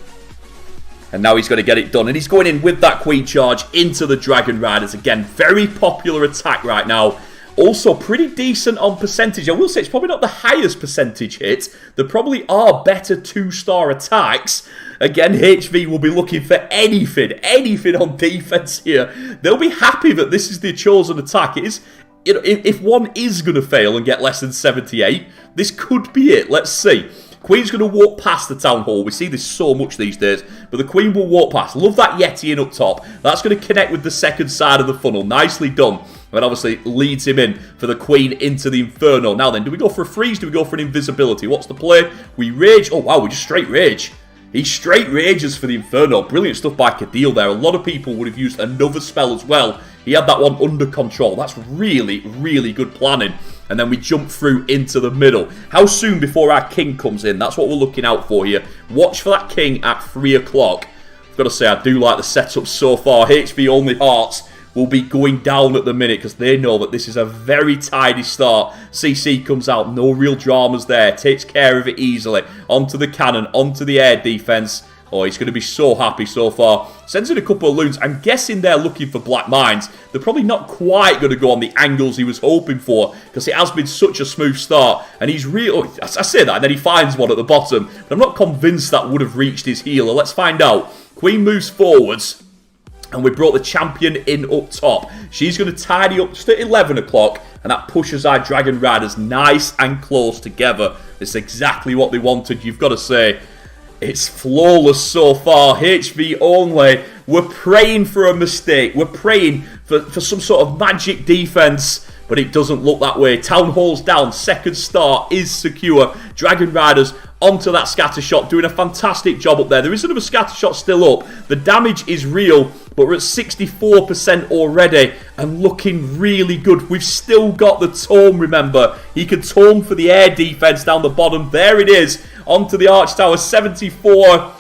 And now he's going to get it done, and he's going in with that Queen charge into the Dragon Riders. Again, very popular attack right now. Also, pretty decent on percentage. I will say it's probably not the highest percentage hit. There probably are better 2-star attacks. Again, HV will be looking for anything on defense here. They'll be happy that this is their chosen attack. It is, you know, if one is going to fail and get less than 78, this could be it. Let's see. Queen's going to walk past the Town Hall. We see this so much these days. But the Queen will walk past. Love that Yeti in up top. That's going to connect with the second side of the funnel. Nicely done. And obviously leads him in for the Queen into the Inferno. Now then, do we go for a freeze? Do we go for an invisibility? What's the play? We rage. Oh, wow, we just straight rage. He straight rages for the Inferno. Brilliant stuff by Kadil there. A lot of people would have used another spell as well. He had that one under control. That's really, really good planning. And then we jump through into the middle. How soon before our King comes in? That's what we're looking out for here. Watch for that King at 3 o'clock. I've got to say, I do like the setup so far. Hvonly Hearts will be going down at the minute because they know that this is a very tidy start. CC comes out, no real dramas there, takes care of it easily. Onto the cannon, onto the air defense. Oh, he's going to be so happy so far. Sends in a couple of loons. I'm guessing they're looking for black mines. They're probably not quite going to go on the angles he was hoping for because it has been such a smooth start. And he's real. I say that and then he finds one at the bottom. But I'm not convinced that would have reached his healer. Let's find out. Queen moves forwards. And we brought the champion in up top. She's going to tidy up just at 11 o'clock. And that pushes our Dragon Riders nice and close together. It's exactly what they wanted, you've got to say. It's flawless so far. Hvonly. We're praying for a mistake. We're praying for some sort of magic defense. But it doesn't look that way. Town Hall's down. Second star is secure. Dragon Riders onto that scatter shot, doing a fantastic job up there. There is another scatter shot still up. The damage is real, but we're at 64% already and looking really good. We've still got the tome, remember. He can tome for the air defense down the bottom. There it is. Onto the Arch Tower, 74.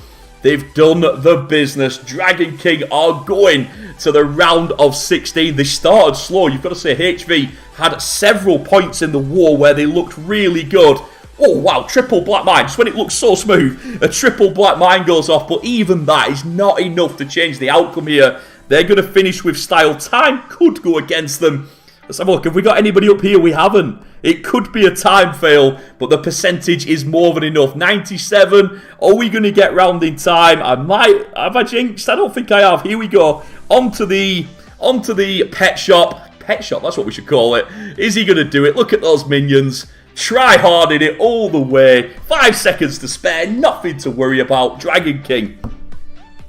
They've done the business. Dragon King are going to the round of 16. They started slow. You've got to say HV had several points in the war where they looked really good. Oh, wow, triple black mine. Just when it looks so smooth, a triple black mine goes off. But even that is not enough to change the outcome here. They're going to finish with style. Time could go against them. Let's have a look. Have we got anybody up here? We haven't. It could be a time fail, but the percentage is more than enough. 97. Are we going to get round in time? I might. Have I jinxed? I don't think I have. Here we go. Onto the pet shop. Pet shop, that's what we should call it. Is he going to do it? Look at those minions. Try hard in it all the way. 5 seconds to spare. Nothing to worry about. Dragon King.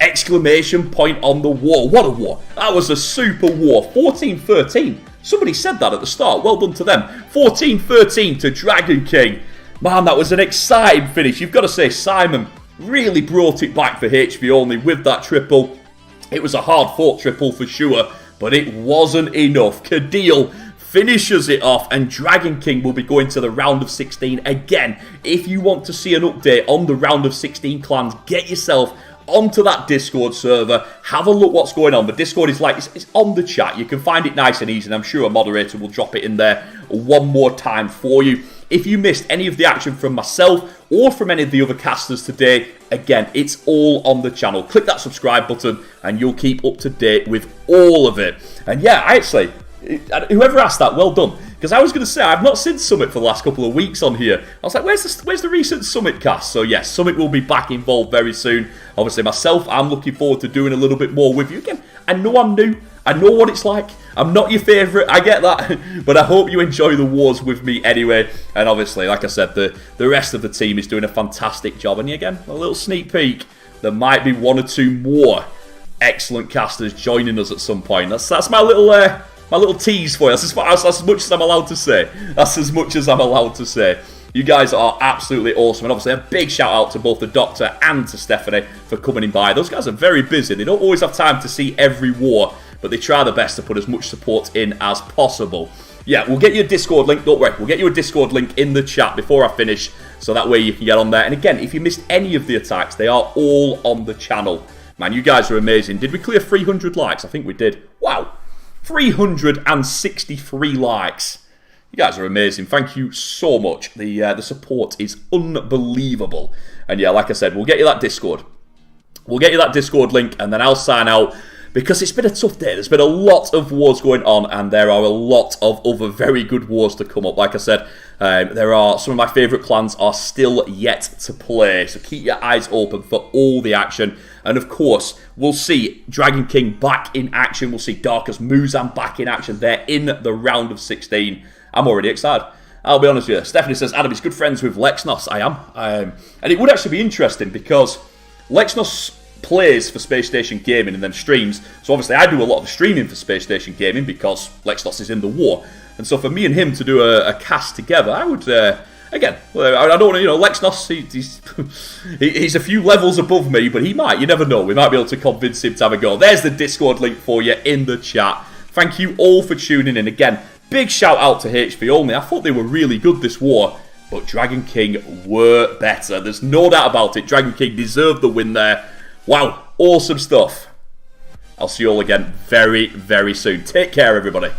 Exclamation point on the war. What a war. That was a super war. 14-13. Somebody said that at the start. Well done to them. 14-13 to Dragon King. Man, that was an exciting finish. You've got to say Simon really brought it back for Hvonly with that triple. It was a hard-fought triple for sure, but it wasn't enough. Kadil finishes it off, and Dragon King will be going to the round of 16 again. If you want to see an update on the round of 16 clans, get yourself onto that Discord server. Have a look what's going on. The Discord is like, it's on the chat. You can find it nice and easy, and I'm sure a moderator will drop it in there one more time for you. if you missed any of the action from myself or from any of the other casters today, again, it's all on the channel. Click that subscribe button and you'll keep up to date with all of it. And yeah, actually, whoever asked that, well done. Because I was going to say, I've not seen Summit for the last couple of weeks on here. I was like, where's the recent Summit cast? So yes, Summit will be back involved very soon. Obviously myself, I'm looking forward to doing a little bit more with you. Again, I know I'm new. I know what it's like. I'm not your favourite, I get that. But I hope you enjoy the wars with me anyway. And obviously, like I said, the rest of the team is doing a fantastic job. And again, a little sneak peek. There might be one or two more excellent casters joining us at some point. That's my little tease for you. That's as much as I'm allowed to say. That's as much as I'm allowed to say. You guys are absolutely awesome. And obviously a big shout out to both the Doctor and to Stephanie for coming in by. Those guys are very busy. They don't always have time to see every war, but they try their best to put as much support in as possible. Yeah, we'll get you a Discord link. Don't worry. We'll get you a Discord link in the chat before I finish, so that way you can get on there. And again, if you missed any of the attacks, they are all on the channel. Man, you guys are amazing. Did we clear 300 likes? I think we did. Wow. 363 likes. You guys are amazing. Thank you so much. The support is unbelievable. And yeah, like I said, we'll get you that Discord. We'll get you that Discord link, and then I'll sign out. Because it's been a tough day. There's been a lot of wars going on, and there are a lot of other very good wars to come up. Like I said, there are some of my favourite clans are still yet to play. So keep your eyes open for all the action. And of course, we'll see Dragon King back in action. We'll see Darkest MuZhan back in action. They're in the round of 16. I'm already excited. I'll be honest with you. Stephanie says, Adam is good friends with Lexnos. I am. And it would actually be interesting because Lexnos plays for Space Station Gaming and then streams. So obviously I do a lot of the streaming for Space Station Gaming because Lexnos is in the war. And so for me and him to do a cast together, I would, again, I don't want to, Lexnos, he's a few levels above me, but he might, you never know. We might be able to convince him to have a go. There's the Discord link for you in the chat. Thank you all for tuning in. Again, big shout out to Hvonly. I thought they were really good this war, but Dragon King were better. There's no doubt about it. Dragon King deserved the win there. Wow, awesome stuff. I'll see you all again very, very soon. Take care, everybody.